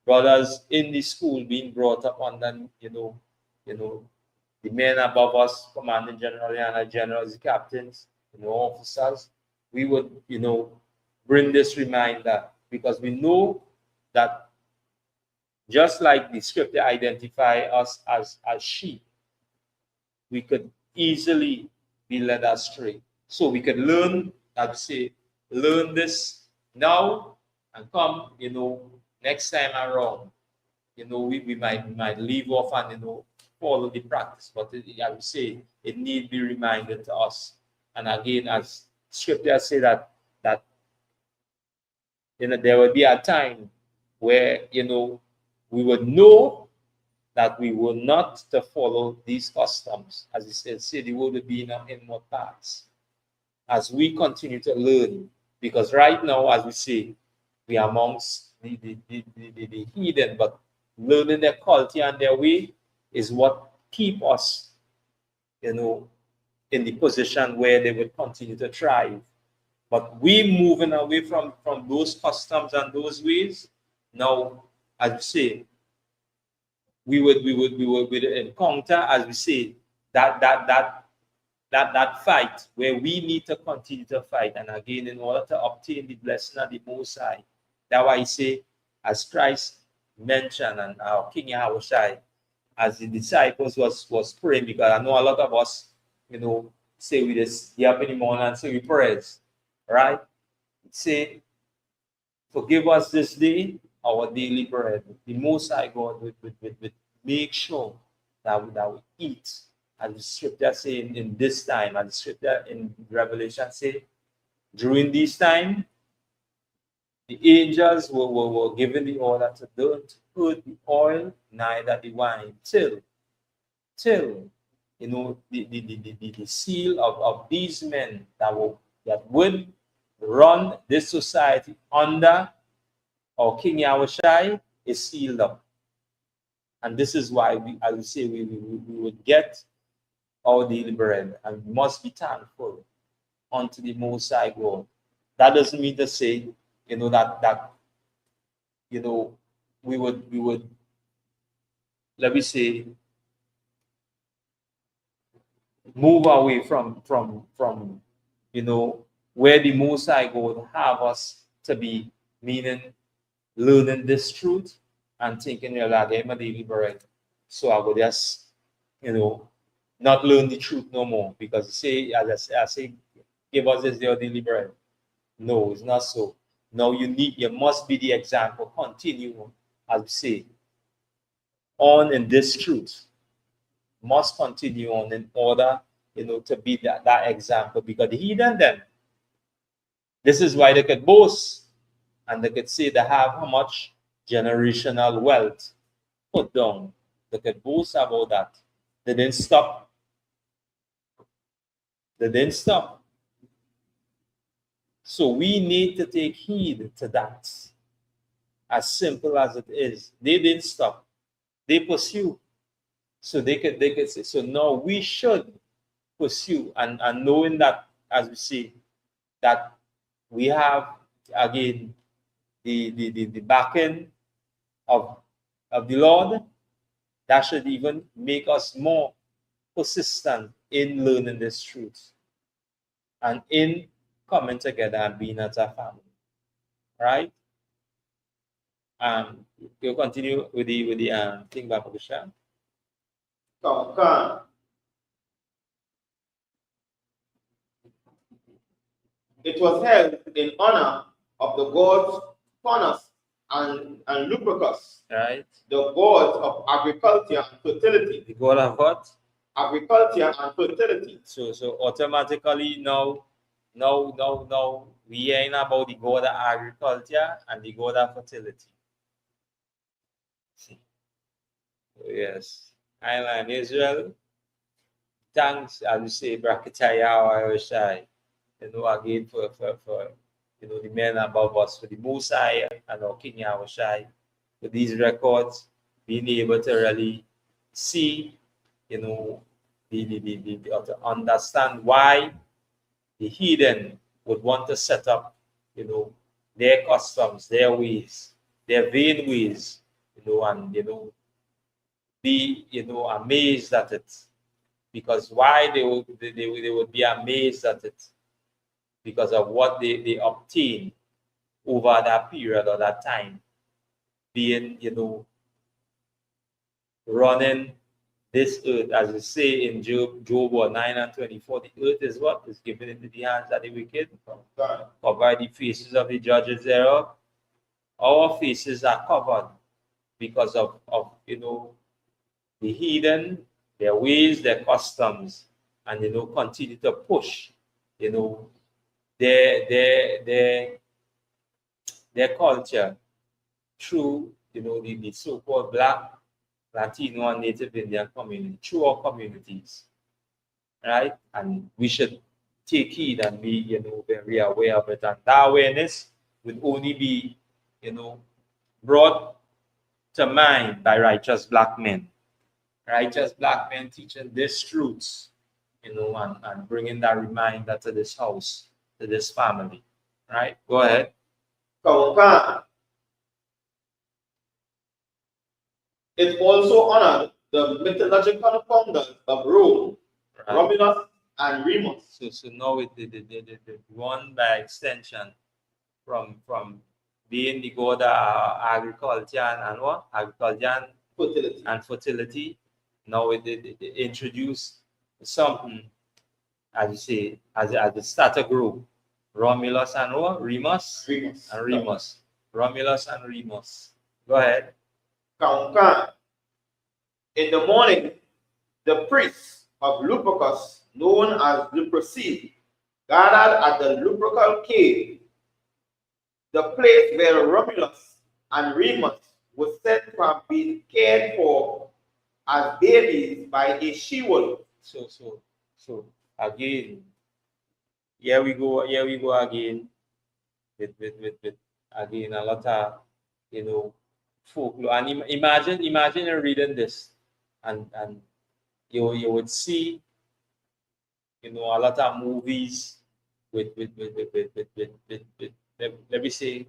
[SPEAKER 2] brothers in the school being brought up under, the men above us, Commanding General Yana, generals, captains, officers, we would, bring this reminder, because we know that just like the scripture identify us as sheep, we could easily be led astray. So we could learn, I'd say, learn this now and come, next time around, we might leave off and, follow the practice. But I would say it need be reminded to us. And again, as scripture say that there will be a time where, we would know that we will not to follow these customs. As it says, say the world will be in our inward paths. As we continue to learn, because right now, as we say, we are amongst the heathen, but learning their culture and their way is what keep us, in the position where they will continue to thrive. But we moving away from those customs and those ways. Now, as we say, we would encounter, as we say, that fight where we need to continue to fight. And again, in order to obtain the blessing of the Most High, that's why I say, as Christ mentioned, and our King Yahushua, as the disciples was praying, because I know a lot of us, say we just get up in the morning and say we prayers, right? Say, forgive us this day our daily bread. The Most High God would make sure that we eat. As the scripture say in this time, as the scripture in Revelation say, during this time, the angels were given the order to don't put the oil, neither the wine, till the seal of these men that would run this society under our King Yahushua is sealed up. And this is why I would say we would get our daily bread, and we must be thankful unto the Most High God. That doesn't mean to say, that we would let me say move away from where the Most High God have us to be, meaning learning this truth and thinking, I get my daily bread, so I will just, not learn the truth no more, because you say, as I say, give us this your daily bread. No, it's not so. No, you must be the example. Continue, as we say, on in this truth. Must continue on in order, to be that example, because the heathen them, this is why they could boast and they could say they have how much generational wealth put down. They could boast about that. They didn't stop. So we need to take heed to that. As simple as it is, they didn't stop. They pursue. So they could say, so now we should pursue, and knowing that, as we see, that we have again the backing of the Lord, that should even make us more persistent in learning this truth and in coming together and being as a family, right? We'll continue with the thing by Pagusha.
[SPEAKER 3] It was held in honor of the gods Faunus and Lupercus,
[SPEAKER 2] right?
[SPEAKER 3] the gods of agriculture and fertility.
[SPEAKER 2] The god of what?
[SPEAKER 3] Agriculture and fertility.
[SPEAKER 2] So automatically now we ain't about the god of agriculture and the god of fertility. See. Yes. Island Israel. Thanks, as you say, Brakataya Shai. Again for the men above us, for the Mosai and our King Yahushai, for these records, being able to really see, to understand why the heathen would want to set up, their customs, their ways, their vain ways, and be amazed at it. Because why they would be amazed at it? Because of what they obtain over that period or that time, being running this earth, as we say in Job 9:24, the earth is what is given into the hands of the wicked, cover the faces of the judges thereof. Our faces are covered because of the heathen, their ways, their customs, and continue to push their culture through the so-called Black, Latino, and Native Indian community, through our communities, right? And we should take heed and be very aware of it. And that awareness would only be brought to mind by righteous black men. Righteous black men teaching these truths, and bringing that reminder to this house, to this family. Right? Go ahead.
[SPEAKER 3] It also honored the mythological founders of Rome, right. Romulus and Remus.
[SPEAKER 2] So now it the one by extension from being the god of agriculture and what? Agriculture and fertility. Now it introduced something, as you say, as the starter group. Romulus and what? Remus? Remus. Romulus and Remus. Go ahead.
[SPEAKER 3] In the morning, the priests of Lupercus, known as Luperci, gathered at the Lupercal cave, the place where Romulus and Remus were said to have been cared for as babies by a she-wolf.
[SPEAKER 2] So again, here we go again with again a lot of folklore. And imagine reading this, and you would see a lot of movies with let me say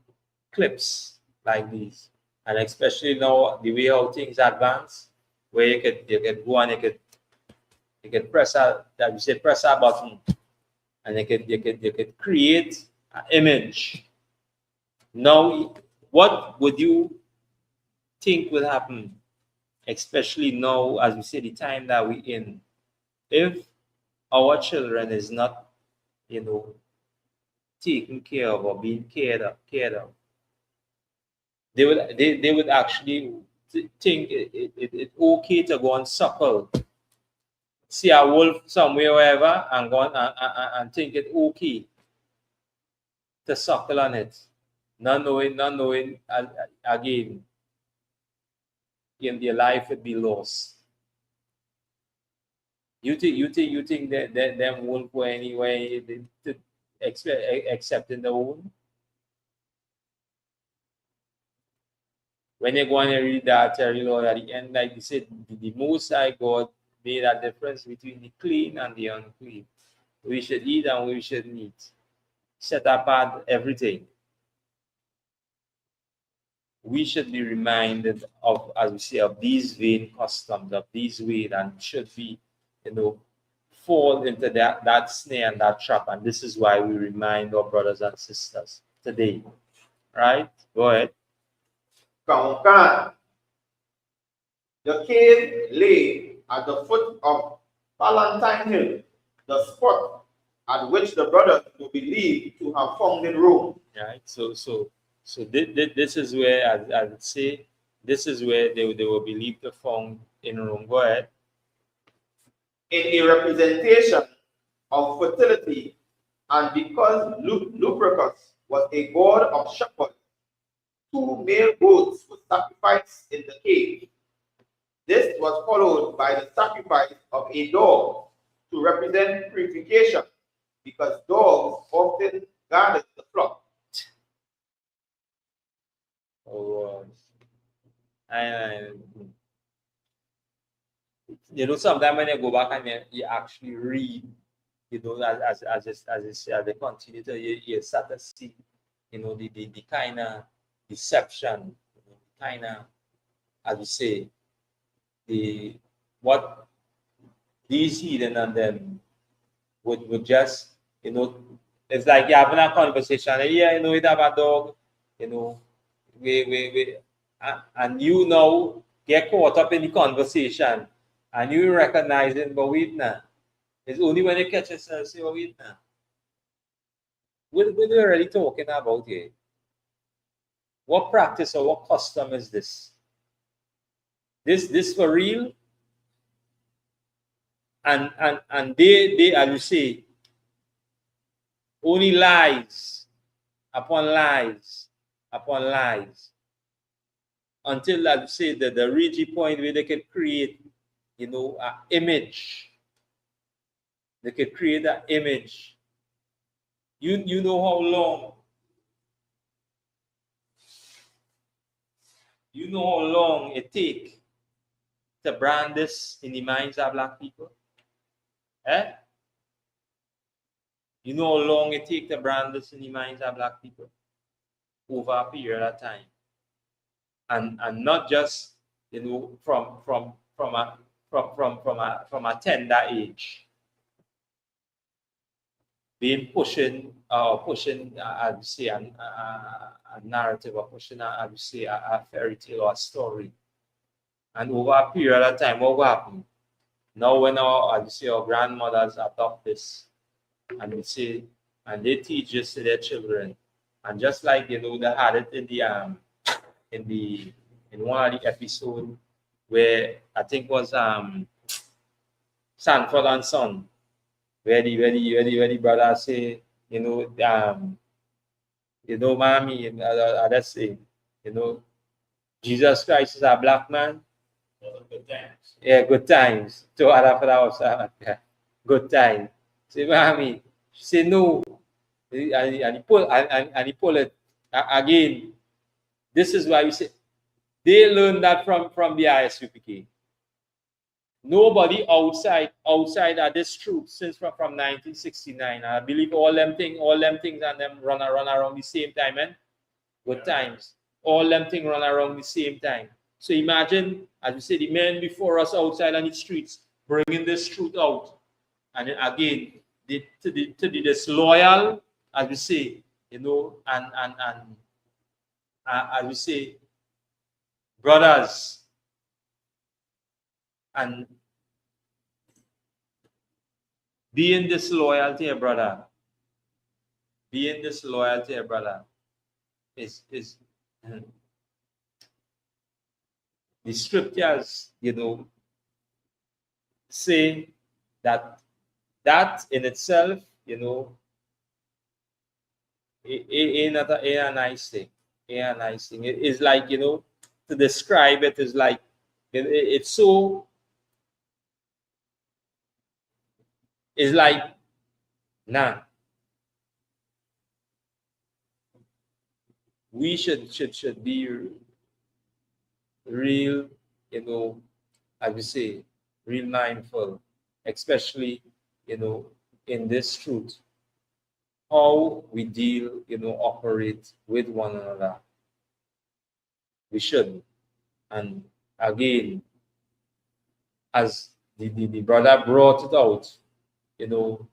[SPEAKER 2] clips like these, and especially now the way how things advance, where you could go and you could press a button, and you could create an image. Now, what would you think will happen, especially now, as we say, the time that we're in, if our children is not, taken care of or being cared of? They would actually think it's okay to go and suckle, see a wolf somewhere, wherever, and go and think it's okay to suckle on it, not knowing again, in their life would be lost. You think that them won't go anywhere except in the wound? When you go and read that, at the end, like you said, the Most High God made a difference between the clean and the unclean. We should eat and we shouldn't eat. Set apart everything. We should be reminded of, as we say, of these vain customs, of these ways, and should be, fall into that snare and that trap. And this is why we remind our brothers and sisters today. Right? Go ahead.
[SPEAKER 3] The cave lay at the foot of Palatine Hill, the spot at which the brothers were believed to have founded Rome.
[SPEAKER 2] Right. So So this is where I would say this is where they were believed to found in Rome. Go ahead.
[SPEAKER 3] In a representation of fertility, and because Lupercus was a god of shepherds, 2 male goats were sacrificed in the cave. This was followed by the sacrifice of a dog to represent purification, because dogs often guarded the flock.
[SPEAKER 2] Oh, and you know, sometimes when you go back and you actually read, you know, as they continue to you start to see, you know, the kind of deception, you know, kind of, as you say, the what these heathen and them would just, you know, it's like you're having a conversation. Yeah, you know, it have a dog, you know, and you now get caught up in the conversation and you recognize it, but wait now. It's only when you catch yourself, say, oh, wait now. What are we really talking about here? What practice or what custom is this? This for real? And they, as you say, only lies upon lies upon lies until, as you say, the reach point where they can create, you know, an image. They can create an image. You know how long. You know how long it takes to brand this in the minds of black people? Eh? You know how long it takes to brand this in the minds of black people? Over a period of time. And not just, you know, from a tender age. Being pushing I would say a narrative, or pushing I would say a fairy tale or a story. And over a period of time, what will happen? Now when our grandmothers adopt this, and we say, and they teach this to their children, and just like, you know, they had it in one of the episodes where I think was Sanford and Son, where the brother say, you know, mommy, let's say, you know, Jesus Christ is a black man.
[SPEAKER 3] Good times.
[SPEAKER 2] Yeah, good times. So after that was good time. Say, mommy, she said no. And he pull it again. This is why we say they learned that from the ISUPK. Nobody outside of this troop since from 1969. I believe all them things and them run around the same time, man. Good times. All them things run around the same time. So imagine, as we say, the men before us outside on the streets bringing this truth out, and then again, to the disloyal, as we say, you know, and as we say, brothers, and being disloyal to your brother, is the scriptures, you know, say that in itself, you know, ain't a nice thing. Ain't a nice thing. It is like, you know, to describe it is like it's so. It's like, nah. We should be real, you know, as we say, real mindful, especially, you know, in this truth, how we deal, you know, operate with one another. We should. And again, as the brother brought it out, you know,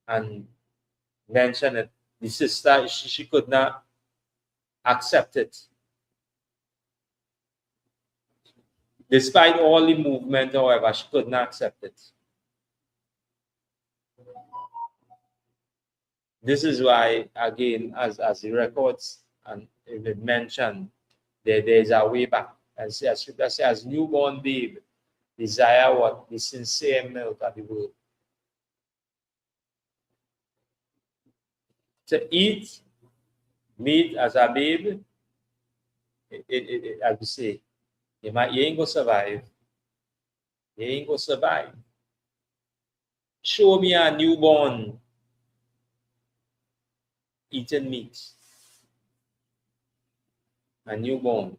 [SPEAKER 2] and mentioned it, the sister, she could not accept it. Despite all the movement, however, she could not accept it. This is why, again, as the records and it mentioned there's a way back. And as Scripture says, newborn babe desire what? The sincere milk of the word. To eat meat as a babe, as we say, you ain't gonna survive. You ain't gonna survive. Show me a newborn eating meat. A newborn.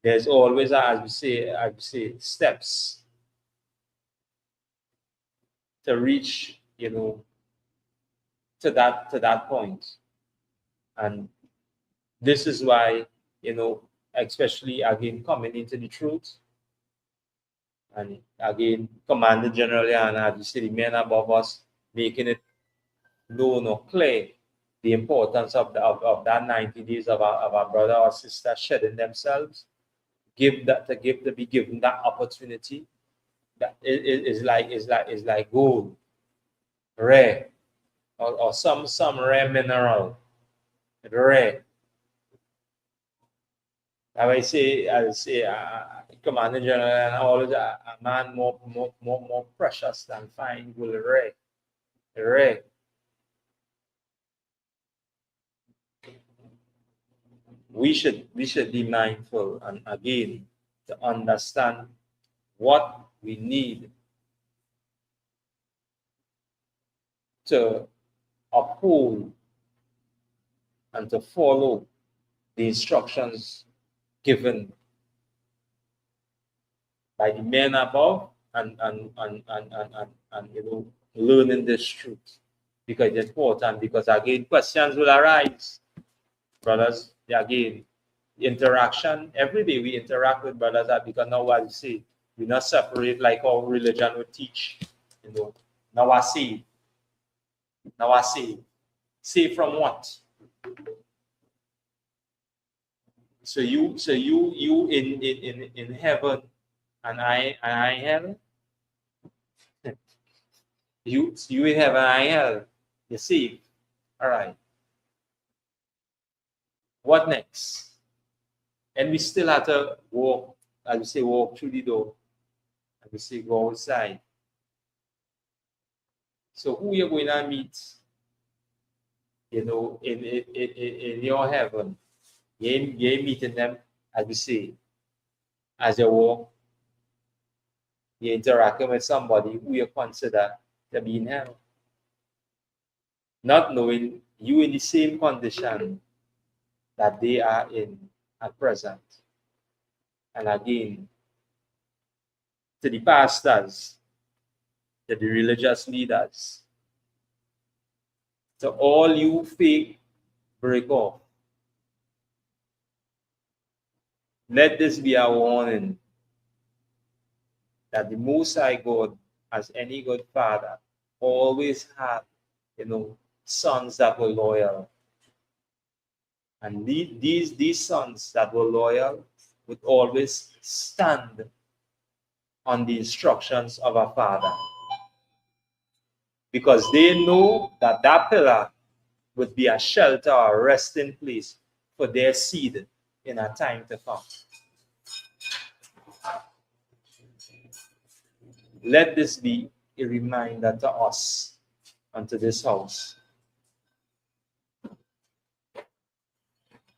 [SPEAKER 2] There's always, as we say, steps to reach, to that point. And this is why, especially again coming into the truth, and again, Commander General and as you say, the men above us, making it known or clear the importance of that 90 days of our brother or sister shedding themselves. Be given that opportunity. That is like gold, rare, or some rare mineral, rare. I say, Commander General, and always a man more precious than fine gold, rare. We should be mindful and again to understand what we need to uphold and to follow the instructions given by the men above and learning this truth, because it's important, because again questions will arise, brothers. Again, interaction every day we interact with brothers, because now as you see, we not separate like our religion would teach. Now I see saved from what? So you in heaven and I hell. You in heaven and I hell. You see, all right. What next? And we still have to walk, as we say, walk through the door. As we say, go outside. So who you're going to meet, in your heaven? You're meeting them, as we say, as you walk. You're interacting with somebody who you consider to be in hell. Not knowing you in the same condition that they are in at present. And again, to the pastors, to the religious leaders, to all you fake break off, let this be a warning that the Most High God, as any good father, always had, sons that were loyal. And these sons that were loyal would always stand on the instructions of a father, because they know that pillar would be a shelter or resting place for their seed in a time to come. Let this be a reminder to us and to this house.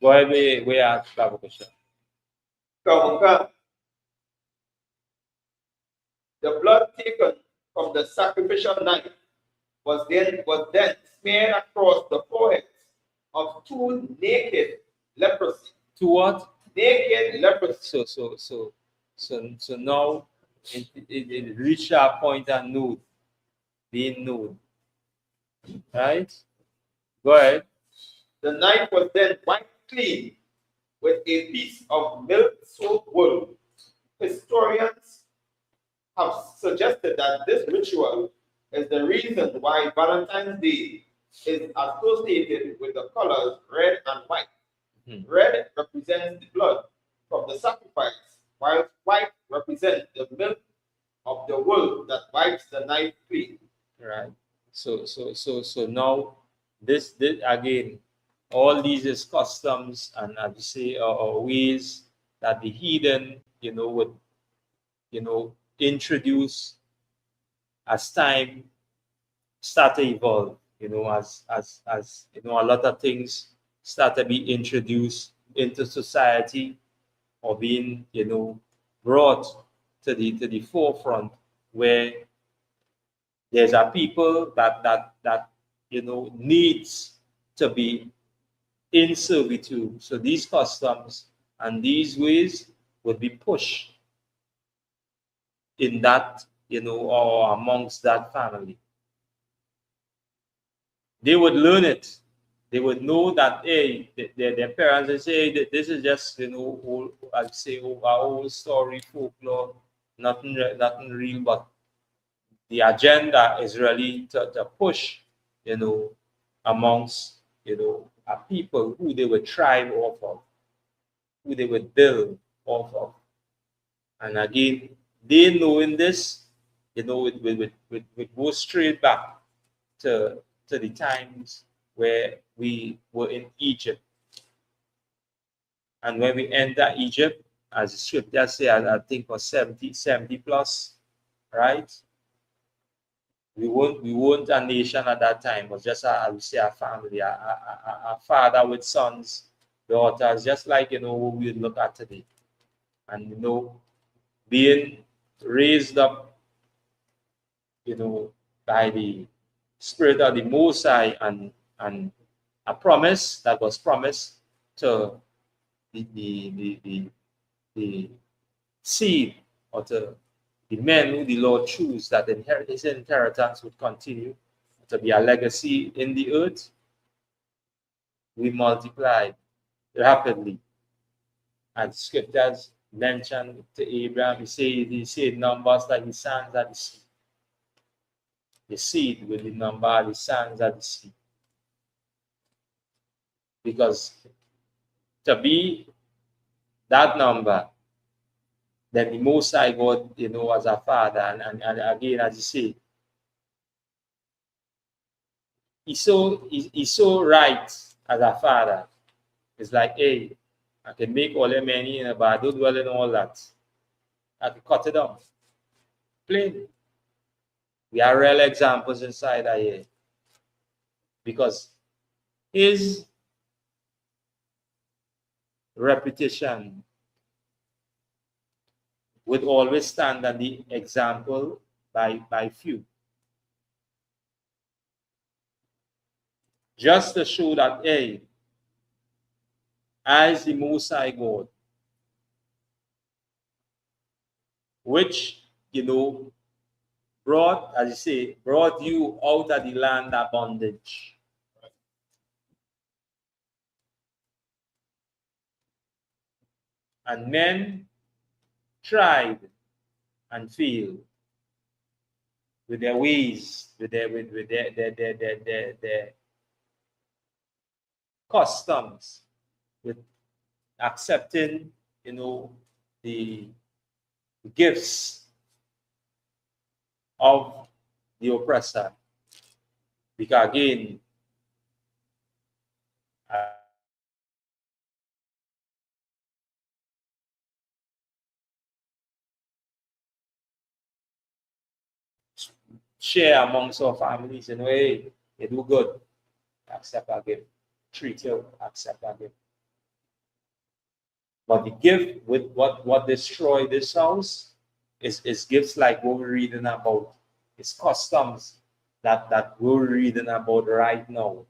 [SPEAKER 2] Go ahead, we are clarification.
[SPEAKER 3] The blood taken from the sacrificial knife was then smeared across the foreheads of two naked leprosy.
[SPEAKER 2] Two what?
[SPEAKER 3] Naked leprosy.
[SPEAKER 2] So now it reached a point of nude, being nude. Right? Go ahead.
[SPEAKER 3] The knife was then wiped clean with a piece of milk-soaked wool. Historians have suggested that this ritual is the reason why Valentine's Day is associated with the colors red and white. Red represents the blood from the sacrifice, while white represents the milk of the wool that wipes the knife clean.
[SPEAKER 2] Right. So now this again, all these is customs and, as you say, or ways that the heathen, would, introduce as time start to evolve. As a lot of things start to be introduced into society or being, brought to the forefront, where there's a people that needs to be in servitude. So these customs and these ways would be pushed in that, or amongst that family. They would learn it. They would know that, hey, their parents would say that this is just, old, I'd say, our old story, folklore, nothing real, but the agenda is really to push, amongst, a people who they would thrive off of, who they would build off of. And again, they knowing this, it go straight back to the times where we were in Egypt. And when we enter Egypt, as the scripture says, I think was 70 plus, right? We weren't a nation at that time, but just I would say a family, a father with sons, daughters, just like who we look at today. And being raised up, by the Spirit of the Most High, and a promise that was promised to the seed, or to the men who the Lord chose, that his inheritance would continue to be a legacy in the earth. We multiplied rapidly. And scriptures mentioned to Abraham, he said numbers like the sands of the sea. The seed will be numbered the sands of the sea. Because to be that number, then the Most High God, as a father, and again, as you say, he's so right as a father. It's like, hey, I can make all the money, but I don't dwell in all that. I can cut it down. Plain. We are real examples inside here. Because his reputation would always stand as the example by few. Just to show that, hey, as the Most High God, which, brought, as you say, brought you out of the land of bondage. And men tried and failed with their ways, with their customs, with accepting, the gifts of the oppressor. Because again, share amongst our families, hey, you do good, accept a gift. Treat you, accept a gift. But the gift with what destroy this house is gifts like what we're reading about. It's customs that we're reading about right now,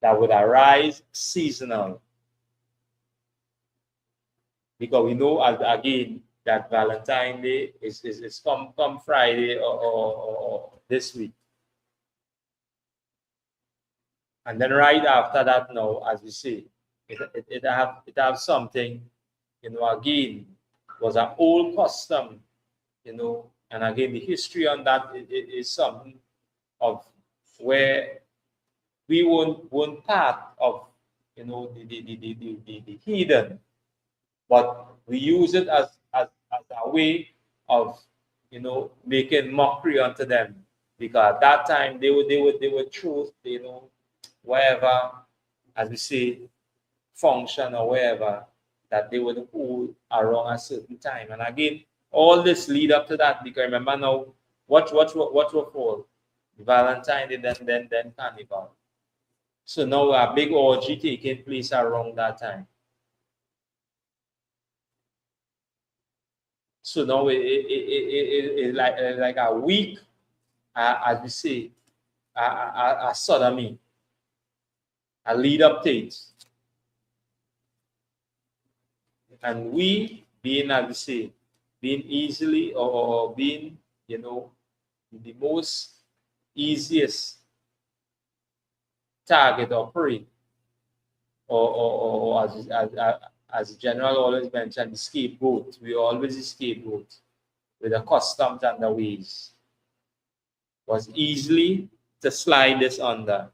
[SPEAKER 2] that would arise seasonal. Because we know, again, that Valentine's Day is come Friday or this week. And then right after that now, as we say, it have something, again, was an old custom, and again, the history on that is something of where we weren't part of, the heathen, but we use it as a way of, making mockery unto them. because at that time they would choose, you know, wherever, as we say, function or wherever that they would hold around a certain time. And again, all this lead up to that, because remember now, what will fall? Valentine Day, then Carnival. So now a big orgy taking place around that time. So now it's like a week, as we say, a sodomy, a lead up date. And we being, as we say, being easily or being, you know, the most easiest target or prey, or as General always mentioned, the scapegoat. We always the scapegoat with the customs and the ways. Was easily to slide this under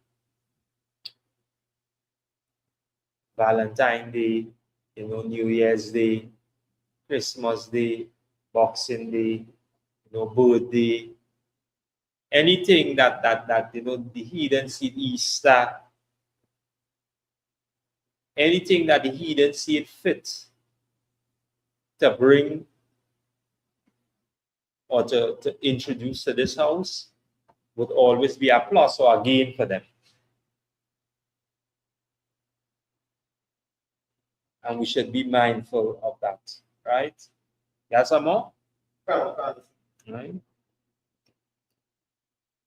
[SPEAKER 2] Valentine's Day, you know, New Year's Day, Christmas Day, Boxing Day, you know, birthday, anything that you know, the heathen see Easter, anything that the heathen see it fit to bring or to introduce to this house would always be a plus or a gain for them. And we should be mindful of that, right? Yes, some more? Right.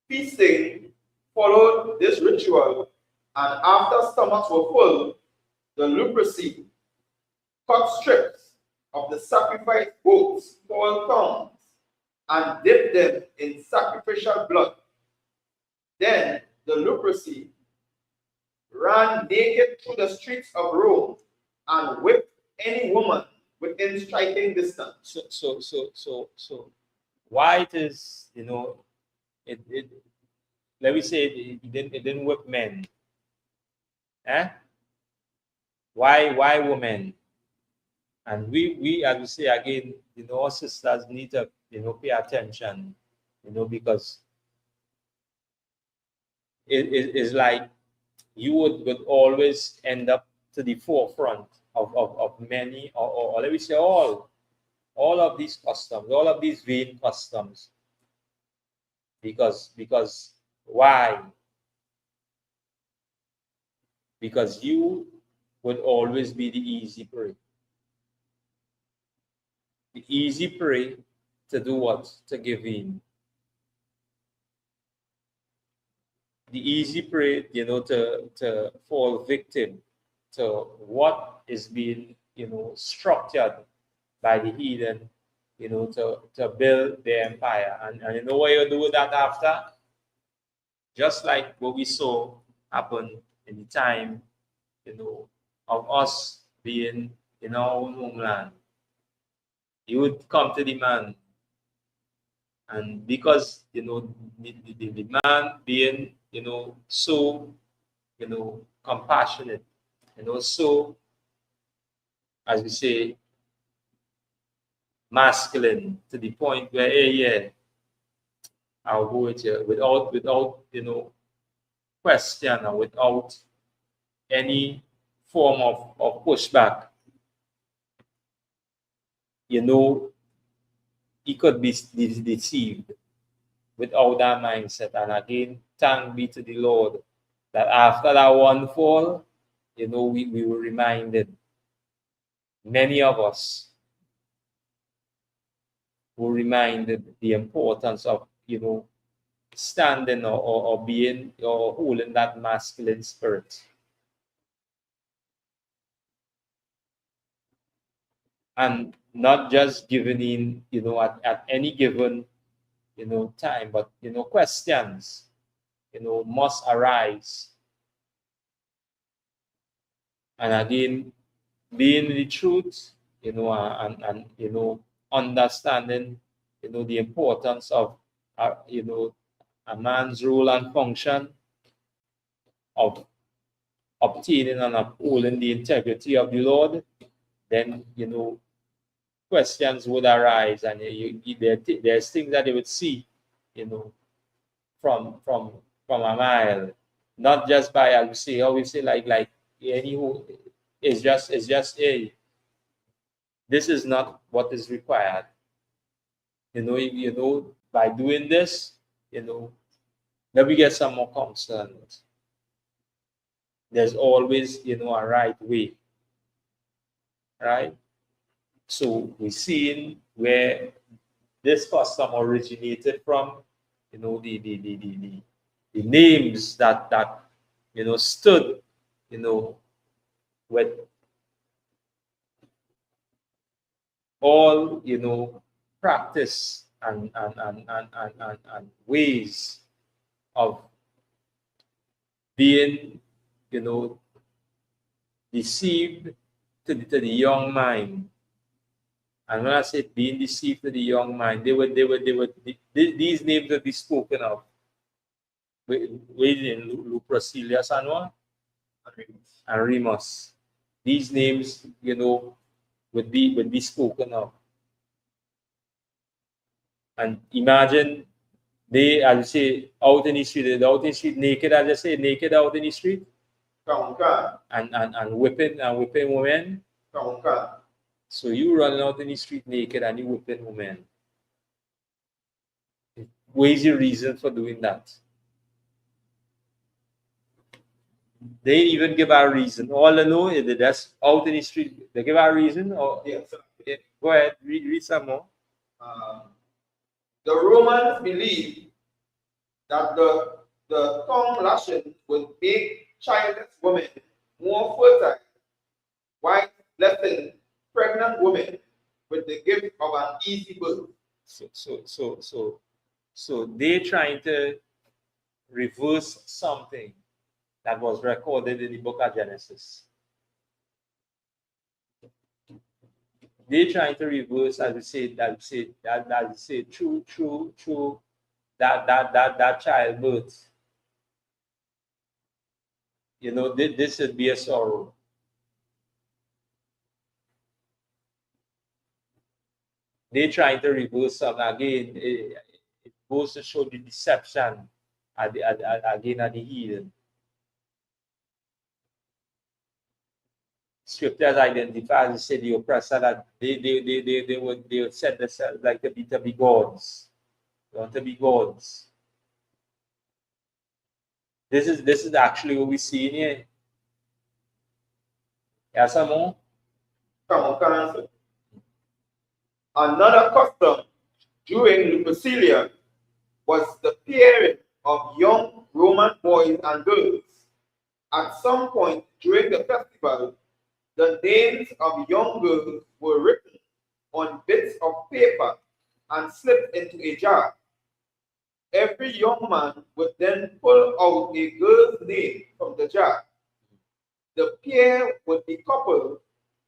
[SPEAKER 3] Feasting followed this ritual, and after stomachs were full, the leprosy cut strips of the sacrificed goats, whole tongues, and dipped them in sacrificial blood. Then the leprosy ran naked through the streets of Rome and whipped any woman within striking distance.
[SPEAKER 2] So why it is, you know, it let me say it didn't whip men. Eh? Why women? And we as we say again, you know, our sisters need to, you know, pay attention, you know, because it is like you would always end up to the forefront of many or let me say all of these customs, all of these vain customs. Because why? Because you would always be the easy prey. The easy prey to do what? To give in. The easy prey, you know, to fall victim to what is being, you know, structured by the heathen, you know, to build their empire. And you know what you do with that after? Just like what we saw happen in the time, you know, of us being in our own homeland. You would come to the man, and because, you know, the man being, you know, so, you know, compassionate, you know, so, as we say, masculine to the point where, hey, yeah, I'll go with you without you know, question or without any form of pushback. You know, he could be deceived without that mindset. And again, thank be to the Lord that after that one fall, you know, we were reminded, many of us were reminded the importance of, you know, standing or being or holding that masculine spirit. And not just giving in, you know, at any given, you know, time, but, you know, questions, you know, must arise. And again, being the truth, you know, and you know, understanding, you know, the importance of, you know, a man's role and function of obtaining and upholding the integrity of the Lord, then, you know, questions would arise, and there's things that they would see, you know, from a mile, not just by, I would say, like any who is just a. This is not what is required. By doing this, then we get some more concerns. There's always, a right way, right? So we're seeing where this custom originated from, the names that stood, with all, practice and ways of being, deceived to the young mind. And when I say being deceived to the young mind, these names would be spoken of. Within Luprosilius and Remus. These names, would be spoken of. And imagine they, as you say, out in the street, naked, as I say, naked out in the street. And whipping women. So you running out in the street naked and you whipping women. What is your reason for doing that? They even give a reason. All I know is that that's out in the street. They give a reason. Or
[SPEAKER 3] Yes.
[SPEAKER 2] Yeah, go ahead, read some more.
[SPEAKER 3] The Romans believed that the tongue lashing would make childless women more fertile, while blessing pregnant women with the gift of an easy birth.
[SPEAKER 2] So they trying to reverse something that was recorded in the book of Genesis. They trying to reverse, as we say, true that childbirth. This would be a sorrow. They trying to reverse something again. It goes to show the deception again at the heathen. Scriptures identify, as say, the oppressor, that they would set themselves like to be gods. They want to be gods. This is actually what we see in here. Yeah, some more?
[SPEAKER 3] Another custom during Lupercalia was the pairing of young Roman boys and girls. At some point during the festival, the names of young girls were written on bits of paper and slipped into a jar. Every young man would then pull out a girl's name from the jar. The pair would be coupled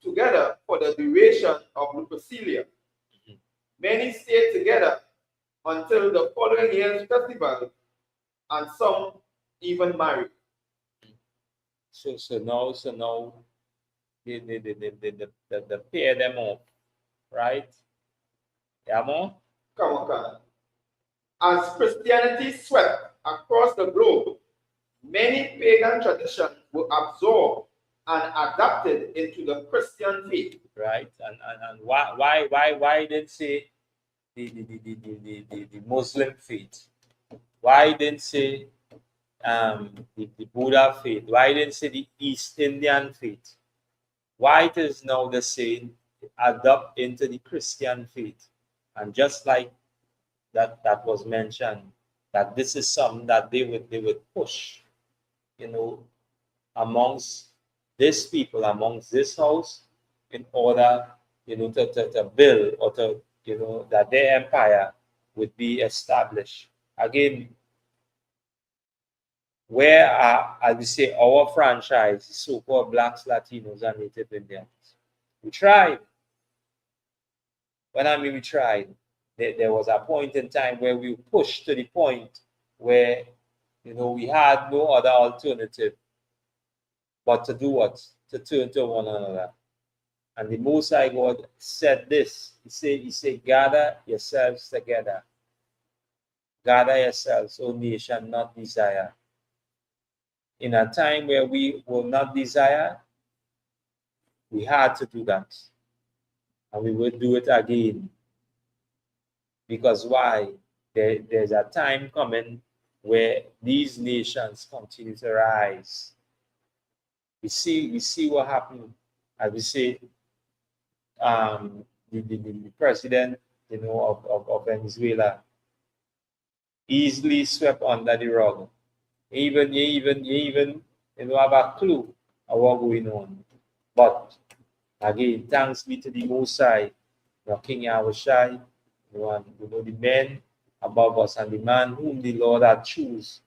[SPEAKER 3] together for the duration of Lupercalia. Many stayed together until the following year's festival, and some even married.
[SPEAKER 2] So now they pair them off, right? Yeah, more?
[SPEAKER 3] Come on. As Christianity swept across the globe, many pagan traditions were absorbed and adapted into the Christian faith.
[SPEAKER 2] Right, and why didn't say the Muslim faith? Why didn't say the Buddha faith? Why didn't say the East Indian faith? Why it is now the same adopt into the Christian faith? And just like that was mentioned, that this is something that they would push, amongst this people, amongst this house, in order, to build, or to, that their empire would be established. Again, where are, as we say, our franchise, so-called Blacks, Latinos, and Native Indians? We tried. When I mean we tried, there was a point in time where we pushed to the point where, we had no other alternative but to do what? To turn to one another. And the Most High God said this. He said, gather yourselves together. gather yourselves, O nation, not desire. In a time where we will not desire, we had to do that. And we will do it again. Because why? There's a time coming where these nations continue to rise. We see what happened, as we say, the president, of Venezuela easily swept under the rug. Even have a clue of what's going on. But again, thanks be to the Most High, King Yahushai, and the men above us, and the man whom the Lord had chosen,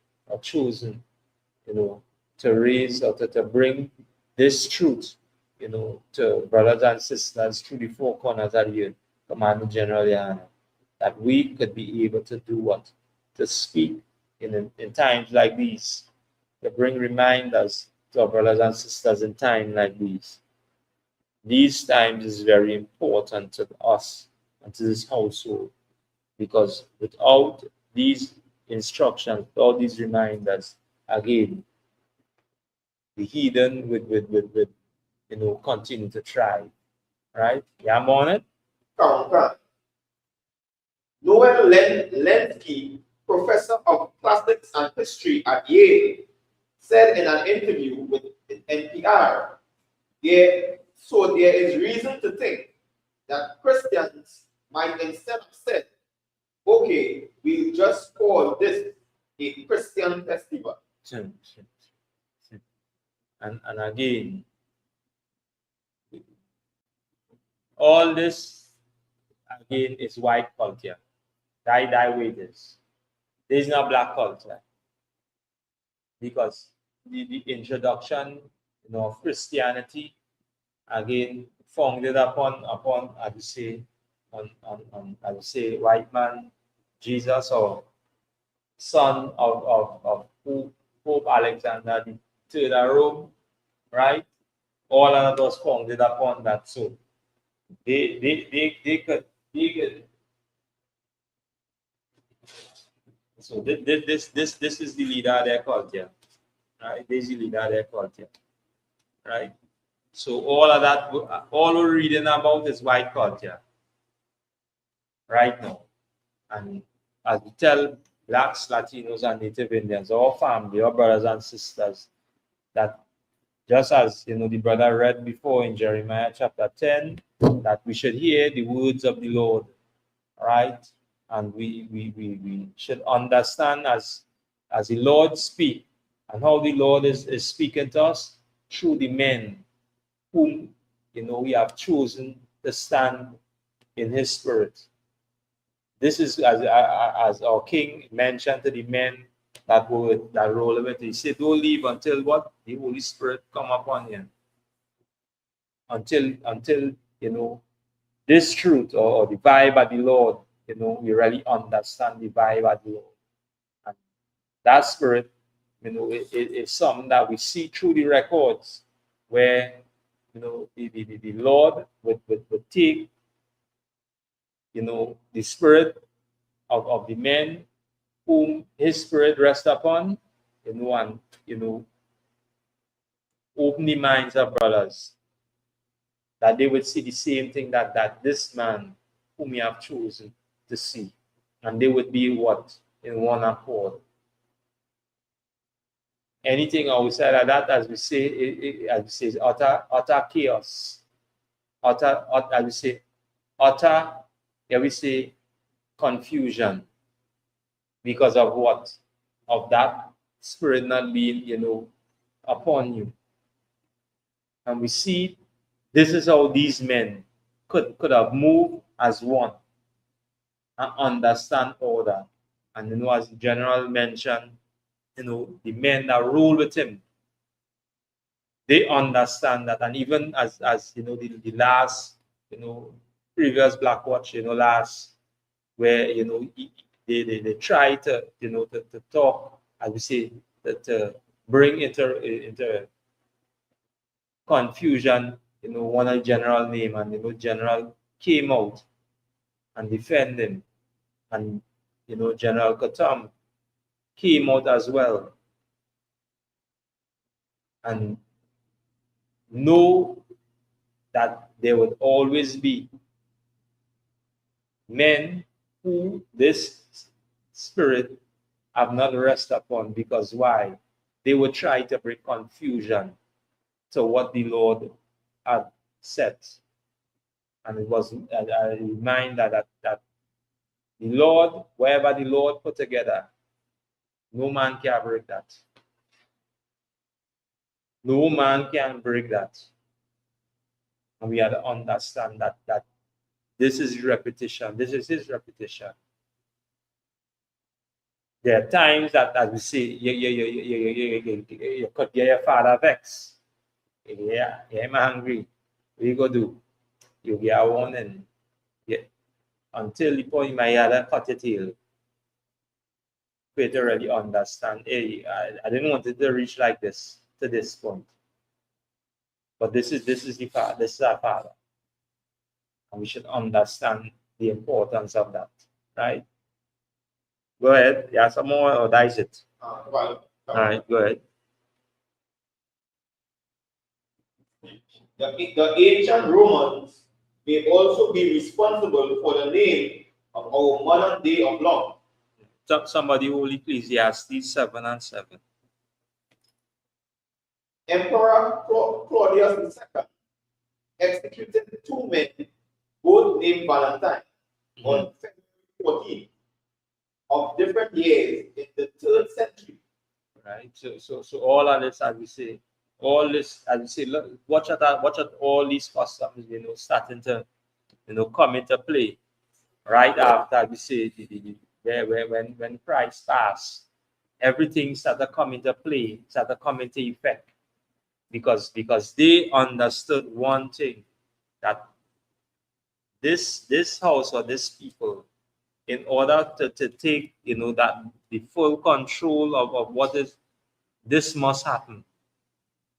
[SPEAKER 2] to raise or to bring this truth, to brothers and sisters through the four corners of the earth, Commanding General Yana, that we could be able to do what? To speak in times like these, to bring reminders to our brothers and sisters in times like these. These times is very important to us and to this household, because without these instructions, without these reminders, again, the heathen would continue to thrive. Right? Yeah, I'm on it.
[SPEAKER 3] Noel Lenski, professor of plastics and history at Yale, said in an interview with NPR, there is reason to think that Christians might instead have said, okay, we'll just call this a Christian festival.
[SPEAKER 2] And again, all this again is white culture. Die wages. There is no black culture, because the introduction, of Christianity, again founded upon I would say white man Jesus, or son of Pope Alexander III of Rome, right? All of that was founded upon that. So they could. So this is the leader of their culture, right? This is the leader of their culture, right? So all of that, all we're reading about is white culture right now. And as we tell Blacks, Latinos, and Native Indians, our family, our brothers and sisters, that just as the brother read before in Jeremiah chapter 10, that we should hear the words of the Lord, right? And we should understand as the Lord speak, and how the Lord is speaking to us through the men whom we have chosen to stand in his spirit. This is as our king mentioned to the men that roll with it. He said, don't leave until what? The Holy Spirit come upon you. Until this truth or the vibe of the Lord, we really understand the vibe of the Lord. And that spirit, is something that we see through the records, where the Lord would take the spirit of the men whom his spirit rests upon, and open the minds of brothers, that they would see the same thing that this man whom you have chosen to see, and they would be what? In one accord. Anything outside of that, as we say, is utter chaos. As we say, we say confusion, because of what? Of that spirit not being, upon you. And we see this is how these men could have moved as one and understand order. And as the general mentioned, the men that rule with him, they understand that. And even as the last, previous Black Watch, last, where they try to to talk, as we say, to bring into confusion, one general name, and general came out and defend him, and General Katam came out as well and know that there would always be men who this spirit have not rest upon, because why? They would try to bring confusion to what the Lord had set. And it was a reminder that the Lord, wherever the Lord put together, no man can break that. No man can break that. And we have to understand that this is repetition. This is his repetition. There are times that, as we say, you could get your father vexed. Yeah, I'm hungry. What you go do? You get a warning. Yeah. Until the point my other cut your tail. For you to really understand, hey, I didn't want it to reach like this to this point. But this is the father, this is our father. And we should understand the importance of that. Right? Go ahead. Yeah, some more, or that is it?
[SPEAKER 3] All
[SPEAKER 2] right, go ahead.
[SPEAKER 3] The ancient Romans may also be responsible for the name of our modern day of law.
[SPEAKER 2] Somebody hold Ecclesiastes 7 and 7.
[SPEAKER 3] Emperor Claudius II executed 2 men, both named Valentine, on February 14 of different years in the 3rd century.
[SPEAKER 2] Right. So all of this, as we say, all this, as we say, look, watch at all these customs, starting to, come into play. Right after we say when Christ passed, everything started to come into play, started to come into effect, because they understood one thing, that this house or this people, in order to take that the full control of what is, this must happen.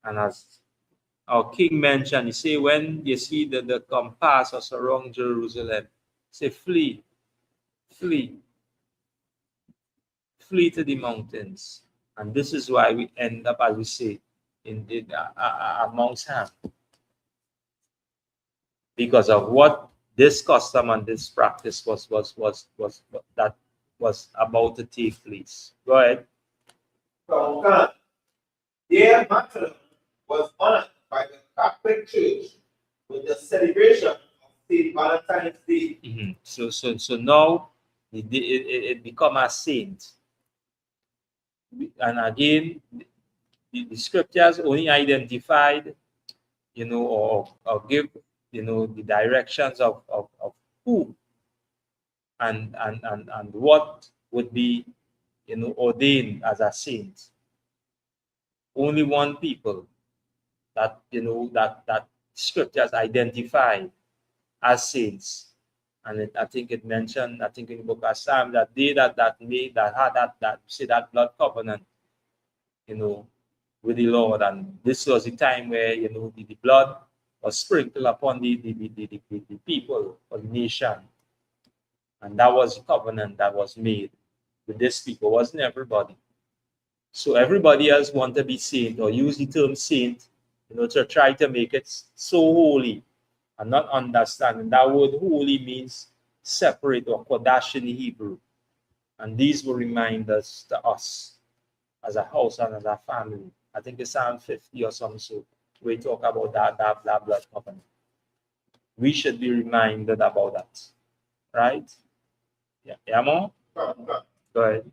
[SPEAKER 2] And as our king mentioned, he say, when you see the compass or surround Jerusalem, say flee to the mountains. And this is why we end up, as we say, in amongst Ham, because of what this custom and this practice was that was about to take place. Go ahead.
[SPEAKER 3] From Ghana, their martyrdom was honored by the Catholic Church with the celebration of St. Valentine's Day.
[SPEAKER 2] So now it become a saint. And again, the scriptures only identified, or give, the directions of who and what would be, ordained as a saint. Only one people that, that scriptures identify as saints. And I think it mentioned, in the book of Psalm, that they that had that blood covenant, with the Lord. And this was the time where, the blood was sprinkled upon the people or the nation. And that was the covenant that was made with this people. It wasn't everybody. So everybody else want to be saint, or use the term saint, to try to make it so holy, and not understanding that word holy means separate, or kodash in Hebrew. And these will remind us to us as a house and as a family. I think it's Psalm 50 or something. So we talk about that blood covenant. We should be reminded about that. Right? Yeah, more? Go ahead.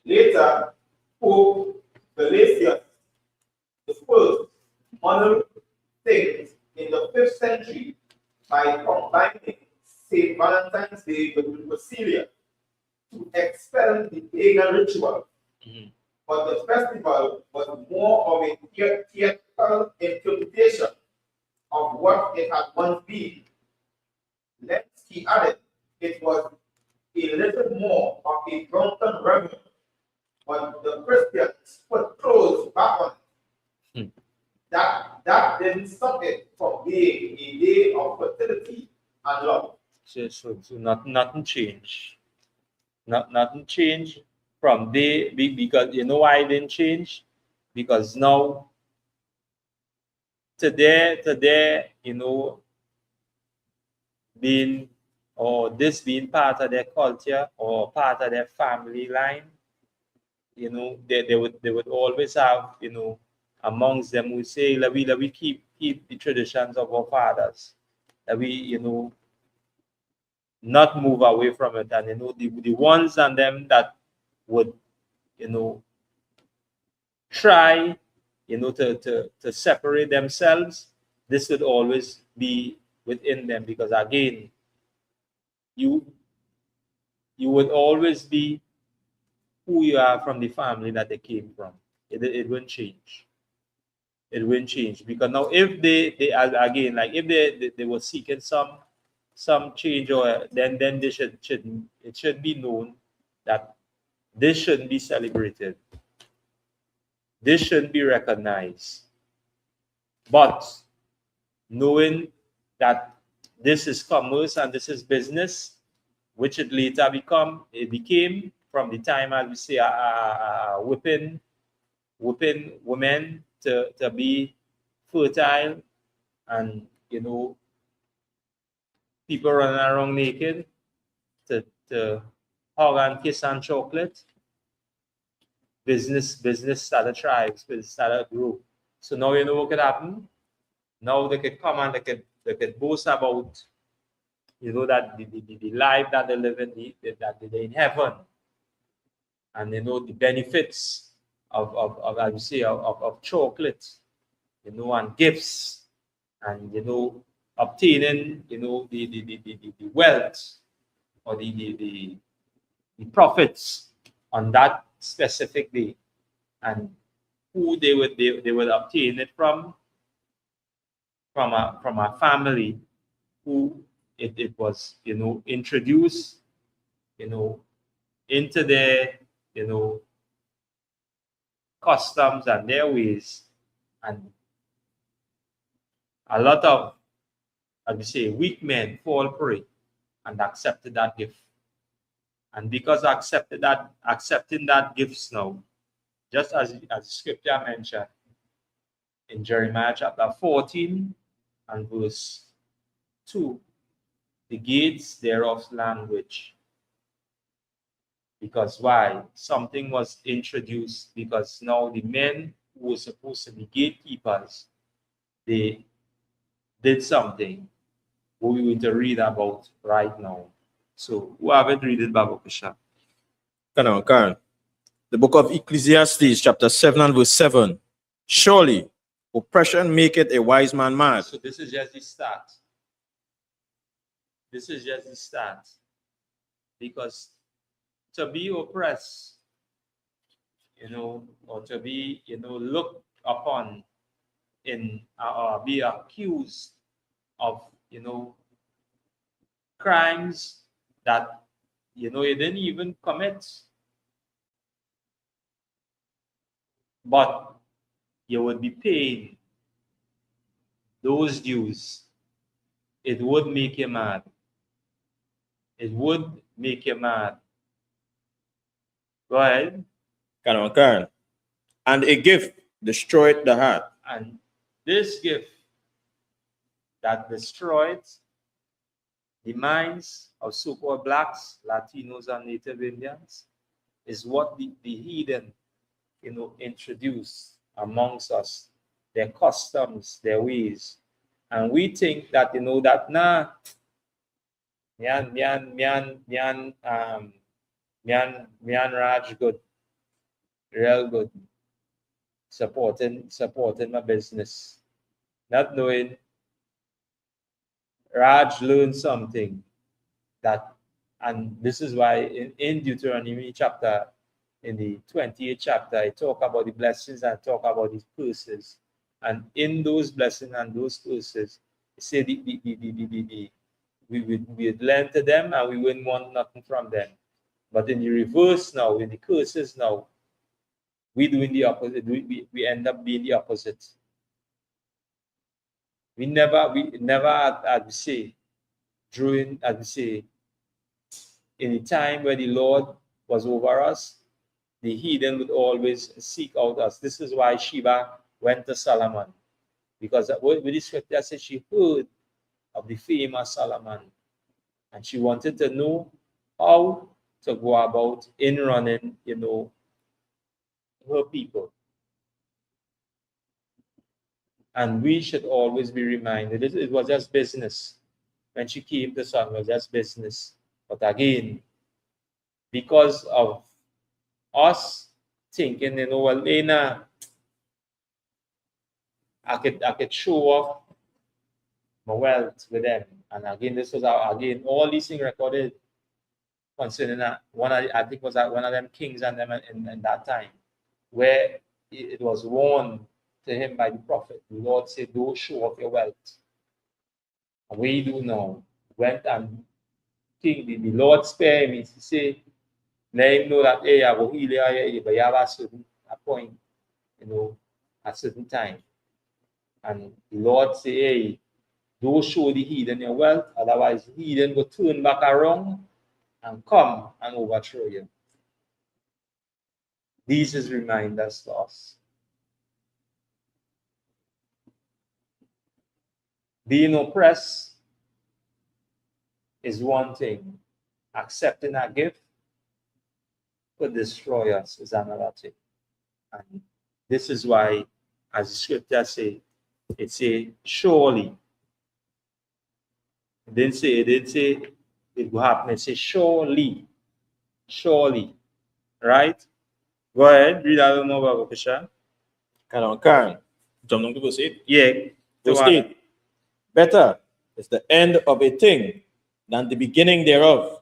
[SPEAKER 3] Later, Pope Gelasius the first modeled things in the 5th century by combining St. Valentine's Day with Lucilia to expel the pagan ritual. But the festival was more of a theatrical interpretation of what it had once been. He added, it was a little more of a drunken revel, but the Christians put clothes back on it. That didn't stop it from being a day of fertility and love.
[SPEAKER 2] So nothing changed. Nothing changed from day, because you know why it didn't change? Because now today, you know, being or this being part of their culture or part of their family line, you know, they would always have, you know, amongst them who say, let we keep the traditions of our fathers, that we, you know, not move away from it. And you know, the ones and them that would, you know, try, you know, to separate themselves, this would always be within them, because again, you would always be who you are from the family that they came from. It won't change. It won't change, because now if they again, like if they were seeking some change, or then they should be known that this shouldn't be celebrated. This shouldn't be recognized. But knowing that this is commerce and this is business, which it later became from the time, as we say, whipping women to be fertile, and you know, people running around naked to hug and kiss and chocolate. Business started thrive, business started grow. So now you know what could happen. Now they could come and they could boast about, you know, that the life that they live in, that they're in heaven, and you know the benefits of I would say of chocolate, you know, and gifts, and you know, obtaining, you know, the wealth or the profits on that specific day, and who they would obtain it from a family who it was, you know, introduced, you know, into their, you know, customs and their ways, and a lot of, as we say, weak men fall prey and accepted that gift. And because accepting that gifts now, just as scripture mentioned in Jeremiah chapter 14 and verse 2, the gates thereof language. Because why? Something was introduced, because now the men who were supposed to be gatekeepers, they did something we're going to read about right now. So who haven't read it, Babu Kisha?
[SPEAKER 5] Karen. The book of Ecclesiastes, chapter 7 and verse 7. Surely oppression maketh a wise man mad.
[SPEAKER 2] So this is just the start. This is just the start. Because to be oppressed, you know, or to be, you know, looked upon in, or be accused of, you know, crimes that, you know, you didn't even commit, but you would be paying those dues. It would make you mad. It would make you mad. Go ahead.
[SPEAKER 5] Karen. And a gift destroyed the heart.
[SPEAKER 2] And this gift that destroyed the minds of so-called blacks, Latinos, and Native Indians is what the heathen, you know, introduced amongst us, their customs, their ways. And we think that, you know, that Mian Raj good, real good, supporting my business. Not knowing Raj learned something that, and this is why in Deuteronomy chapter, in the 28th chapter, I talk about the blessings and talk about these curses. And in those blessings and those curses, it say we would lend to them and we wouldn't want nothing from them. But in the reverse now, in the curses now, we doing the opposite. We end up being the opposite. We never, as we say, during, as we say, in the time where the Lord was over us, the heathen would always seek out us. This is why Sheba went to Solomon, because with the scripture says she heard of the famous Solomon, and she wanted to know how to go about in running, her people. And we should always be reminded, it was just business. When she came to Solomon, it was just business. But again, because of us thinking, well, Lena, I could show off my wealth with them. And again, this was again all these things recorded concerning that I think was one of them kings and them in that time, where it was warned to him by the prophet. The Lord said, "Don't show off your wealth." And we do now went and king the Lord spare him. He say, let him know that hey, I will heal you, but you have a certain point, a certain time. And the Lord say, hey, don't show the heathen your wealth, otherwise the heathen will turn back around and come and overthrow you. These is reminders to us. Being oppressed is one thing. Accepting a gift could destroy us is another thing. And this is why, as the scripture say, it say surely. It didn't say it will happen. It say surely. Surely. Right? Go ahead, read a little more about Kisha.
[SPEAKER 5] Karen, jump on to verse 8.
[SPEAKER 2] Yeah.
[SPEAKER 5] Verse 8. Better is the end of a thing than the beginning thereof.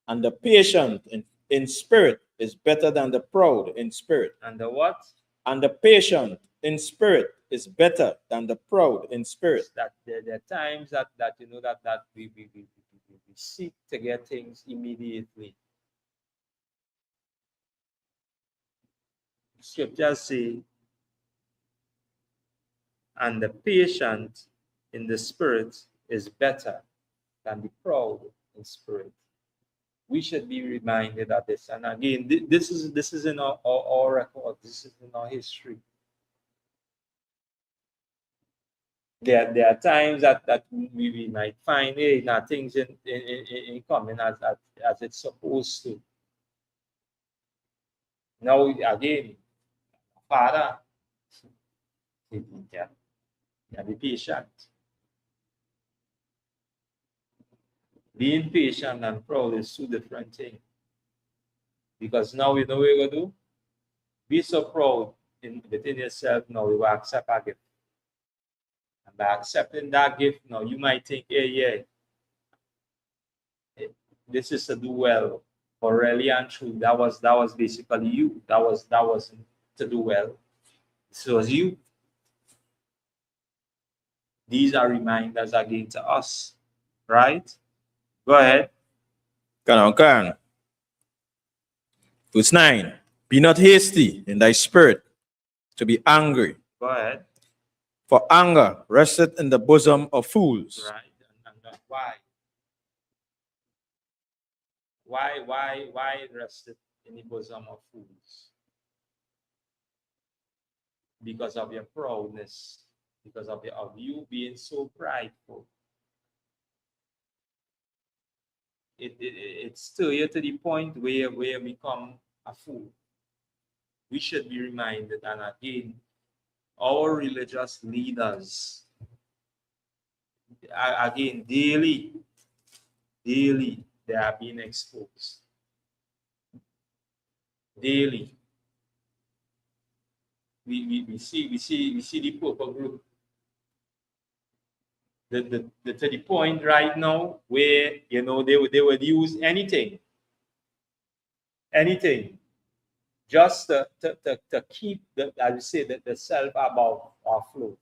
[SPEAKER 5] And the patient in spirit is better than the proud in spirit.
[SPEAKER 2] And the what?
[SPEAKER 5] And the patient in spirit is better than the proud in spirit.
[SPEAKER 2] That there are times that we seek to get things immediately. Scriptures say, and the patient in the spirit is better than the proud in spirit. We should be reminded of this. And again, this is in our record. This is in our history. There are times that we might find things in common as it's supposed to. Now again, Father, be patient. Being patient and proud is two different things. Because now you know what you're going to do? Be so proud within yourself now, you will accept a gift. And by accepting that gift now, you might think, hey, this is to do well. But really and true, that was basically you. That wasn't to do well. This was you. These are reminders again to us, right? Go ahead.
[SPEAKER 5] Karen. Verse 9. Be not hasty in thy spirit to be angry.
[SPEAKER 2] Go ahead.
[SPEAKER 5] For anger resteth in the bosom of fools.
[SPEAKER 2] Right. And why? Why it rested in the bosom of fools? Because of your proudness, because of you being so prideful. It's still here to the point where we become a fool. We should be reminded, and again, our religious leaders, again, daily, they are being exposed. Daily. We see the purple group. To the point right now where they would use anything just to keep the self above our float.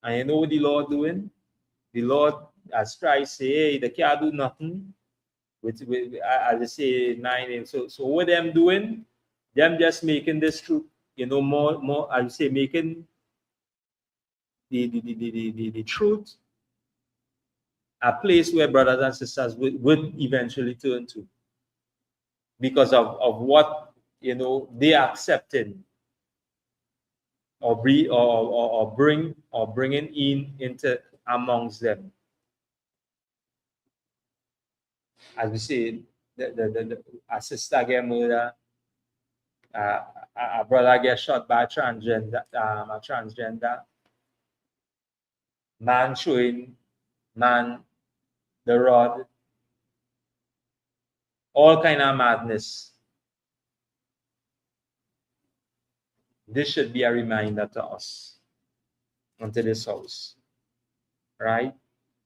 [SPEAKER 2] And you know what the Lord doing? The Lord has Christ say, hey, they can't do nothing with as I say 9. So what them doing? Them just making this truth, more I would say making the truth a place where brothers and sisters would eventually turn to because of what they accepted or bringing into amongst them. As we say, a sister get murdered, a brother get shot by a transgender, man showing man the rod, all kind of madness. This should be a reminder to us unto this house, right?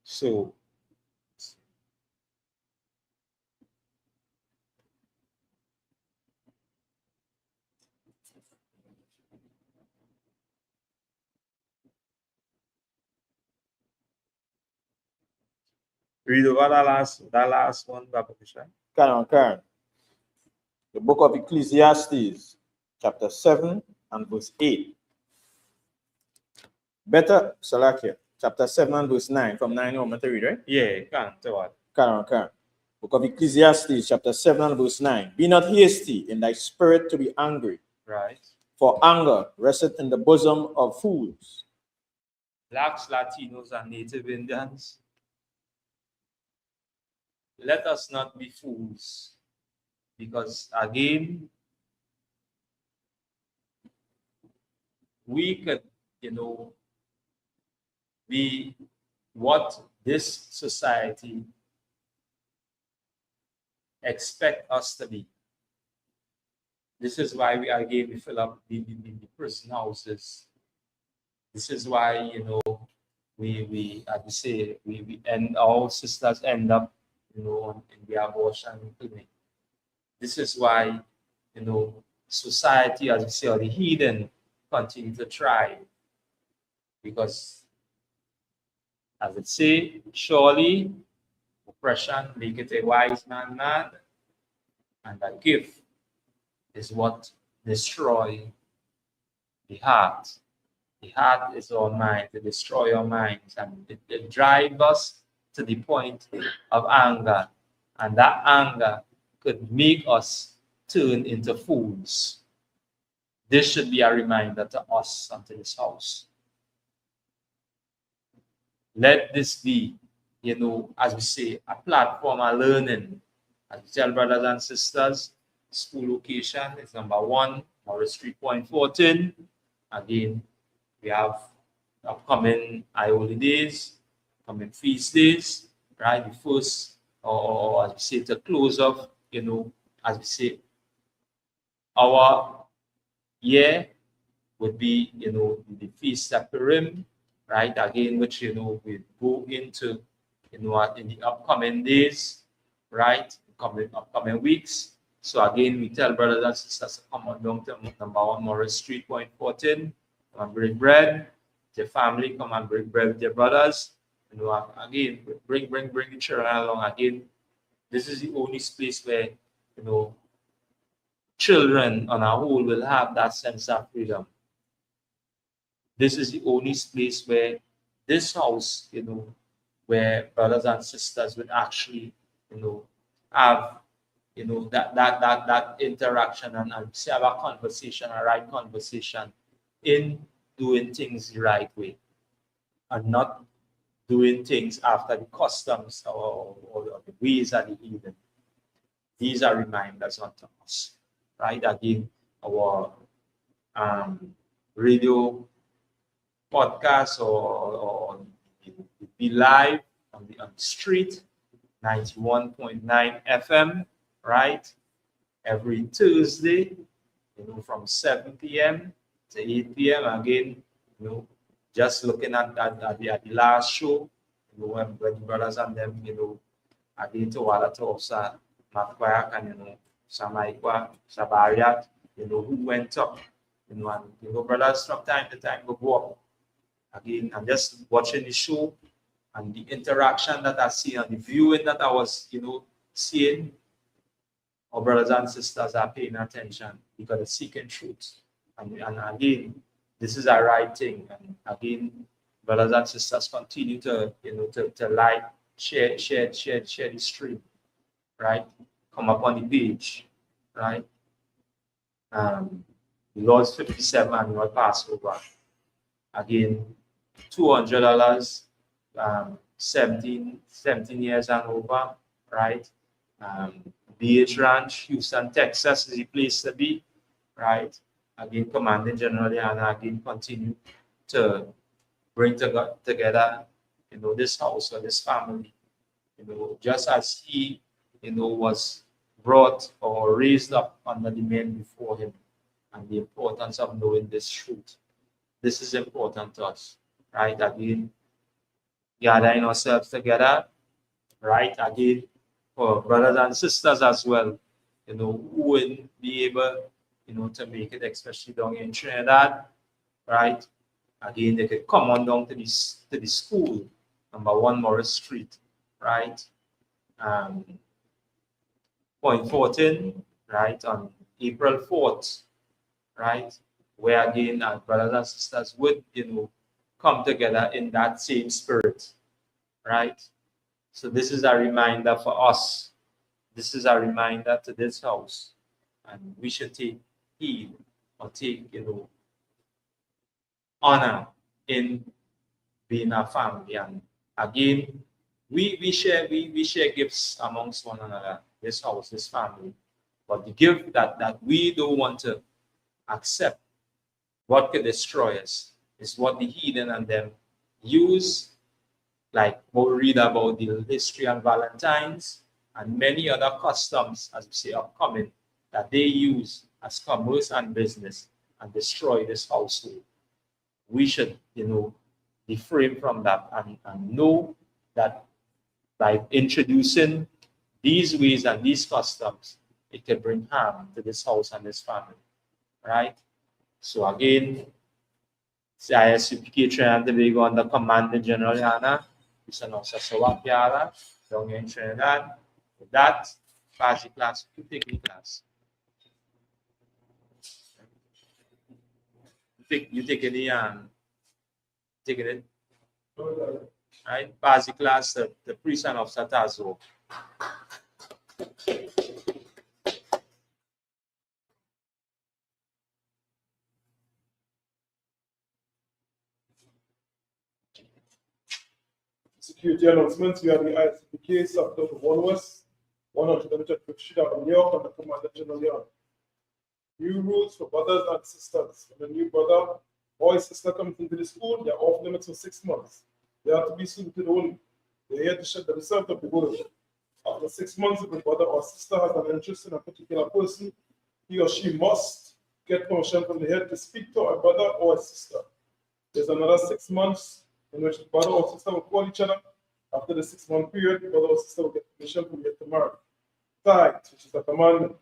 [SPEAKER 2] So read over that last one, Baba Kishan.
[SPEAKER 5] Karen. The book of Ecclesiastes, chapter 7 and verse 8. Better, Salakia, chapter 7 and verse 9. From 9 on, to read, right?
[SPEAKER 2] Yeah, can't tell what.
[SPEAKER 5] Karen. Book of Ecclesiastes, chapter 7 and verse 9. Be not hasty in thy spirit to be angry.
[SPEAKER 2] Right.
[SPEAKER 5] For anger resteth in the bosom of fools.
[SPEAKER 2] Blacks, Latinos, and Native Indians, let us not be fools. Because again, we could, be what this society expect us to be. This is why we fill up the prison houses. This is why, we as we say, we end, our sisters end up, in the abortion clinic. This is why, society, as we say, or the heathen continue to thrive. Because, as it say, surely oppression maketh a wise man mad, and a gift is what destroy the heart. The heart is our mind, to destroy our minds, and it drives us to the point of anger. And that anger could make us turn into fools. This should be a reminder to us and to this house. Let this be, as we say, a platform of learning. As we tell brothers and sisters, school location is number 1, Morris Street, Point 14. Again, we have upcoming holidays, coming feast days, right? The first, or as we say, to close off, as we say, our year would be, the feast of Purim, right? Again, which, we go into, in the upcoming days, right? Upcoming weeks. So again, we tell brothers and sisters to come on down to number 1 Morris Street, Point 14, come and bring bread. Your family, come and bring bread with your brothers. Again, bring the children along. Again, this is the only place where, children on a whole will have that sense of freedom. This is the only place where this house, where brothers and sisters would actually, have, that interaction and have a conversation, a right conversation in doing things the right way and not doing things after the customs or the ways of the heathen. These are reminders unto us, right? Again, our radio podcast or be live on the street, 91.9 FM, right? Every Thursday, from 7 p.m. to 8 p.m. Again, just looking at the last show, when the brothers and them, again to Wala Tosa, Matwayak, and Samaikwa, Sabariat, who went up, and brothers from time to time go up. Again, I'm just watching the show and the interaction that I see and the viewing that I was, seeing. Our brothers and sisters are paying attention because they're seeking truth. And again, this is a right thing. And again, brothers and sisters continue to, to like, share the stream, right? Come up on the page, right? The Lord's 57 annual Passover. Again, $200, 17 years and over, right? BH Ranch, Houston, Texas is the place to be, right? Again, Commanding General Yana again continue to bring together, this house or this family, just as he, was brought or raised up under the men before him, and the importance of knowing this truth. This is important to us, right? Again, gathering ourselves together, right? Again, for brothers and sisters as well, who will be able, to make it, especially down in Trinidad, right? Again, they could come on down to the school, number 1 Morris Street, right? Point 14, right, on April 4th, right? Where again, our brothers and sisters would, come together in that same spirit, right? So this is a reminder for us. This is a reminder to this house, and we should take heed or take, honor in being a family. And again, we share gifts amongst one another, this house, this family. But the gift that we don't want to accept, what could destroy us, is what the heathen and them use, like we'll read about the history of Valentine's and many other customs, as we say, upcoming, that they use as commerce and business and destroy this household. We should, refrain from that and know that by introducing these ways and these customs, it can bring harm to this house and this family, right? So again, the ISUPK Trinidad and Tobago under Commanding General Yana, it's an Sasawa Piara, down in Trinidad. With that, pass the class, you take the class. You take any taking it. Right? Pass the class to the priest and officer Tazo.
[SPEAKER 6] Security announcements. We have the ISUPK Sector 1 West, 125th Street out of New York, and the Commander General Yard. New rules for brothers and sisters. When a new brother or sister comes into the school, they are off limits for 6 months. They have to be suited only. They are here to shut the result of the word. After 6 months, if a brother or sister has an interest in a particular person, he or she must get permission from the head to speak to a brother or a sister. There's another 6 months in which the brother or sister will call each other. After the 6-month period, the brother or sister will get permission from the head to marry. Tithe, which is a commandment.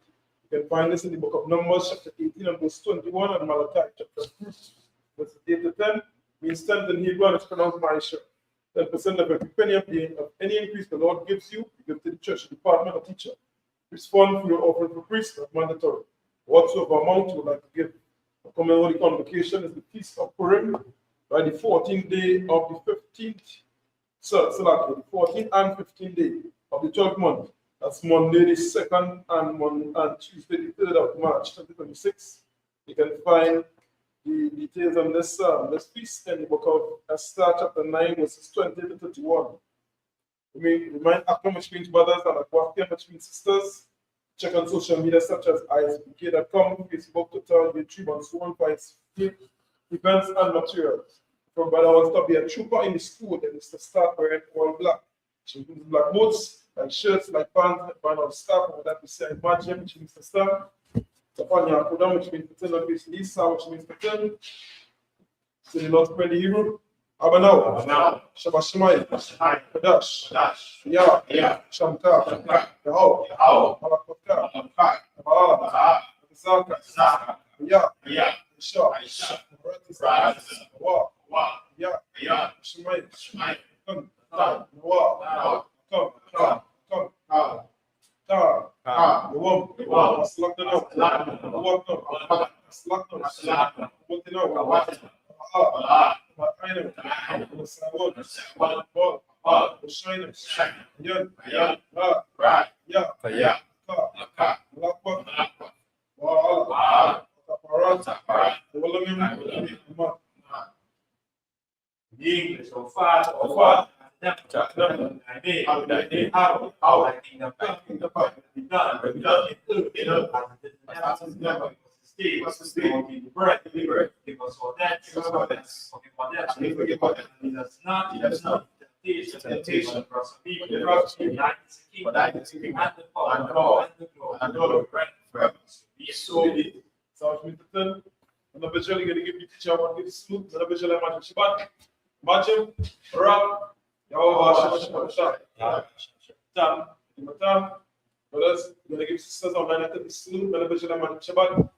[SPEAKER 6] You can find this in the book of Numbers, chapter 18 and verse 21, and Malachi, chapter 2. Verse 8 to 10 means 10 in Hebrew, and it's pronounced Maisha. 10% of every penny of any increase the Lord gives you, you give to the church, department, or teacher. Respond for your offering for priests, not mandatory. Whatsoever amount you would like to give. The common holy convocation is the Feast of Purim, by the 14th day of the 15th, the 14th and 15th day of the 12th month. That's Monday the 2nd and Tuesday the 3rd of March 2026. You can find the details on this feast in the book of Esther, chapter 9, verses 20 to 31. Remind Akom, which means brothers, and Aquafian, which means sisters. Check on social media such as ISUPK.com, Facebook, Twitter, YouTube, and so on for events and materials. If a brother wants to be a trooper in the school, then it's to start wearing all black. She includes black boots, like shirts, like pants, band on staff, or that we say imagine, which means to start. Tapanya Kodam, which means to turn, and Lisa, which means to turn. So the Lord's Prayer in the Hebrew. Abanaw, Shabashimai, Kadash, Ya, Shamka, Yahoo, Malakota, Baal, Zaka, Ya, Isha, Wa, Ya, Shimai, Come, Wa, Come, Ta, Wom, Slakno, Slakno, Shine. Yan. Ra. Ya. Ka. Lakwa. Wala. Tapara. Walamim. Ma.
[SPEAKER 2] English or far or far. How I think the part be done, but we don't Steve, the bread, give us all that, he does not, temptation for us, people, but I is king, and the power, and the glory, forever. Be so be.
[SPEAKER 6] South Minton. And eventually going to give you teacher one give salute. And eventually I'm at Shabbat. Matchim, Rap, brothers, we're going to give sisters online at the salute. And eventually I'm at Shabbat.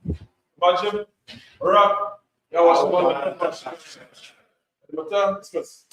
[SPEAKER 6] Matchim, Rap, Discuss.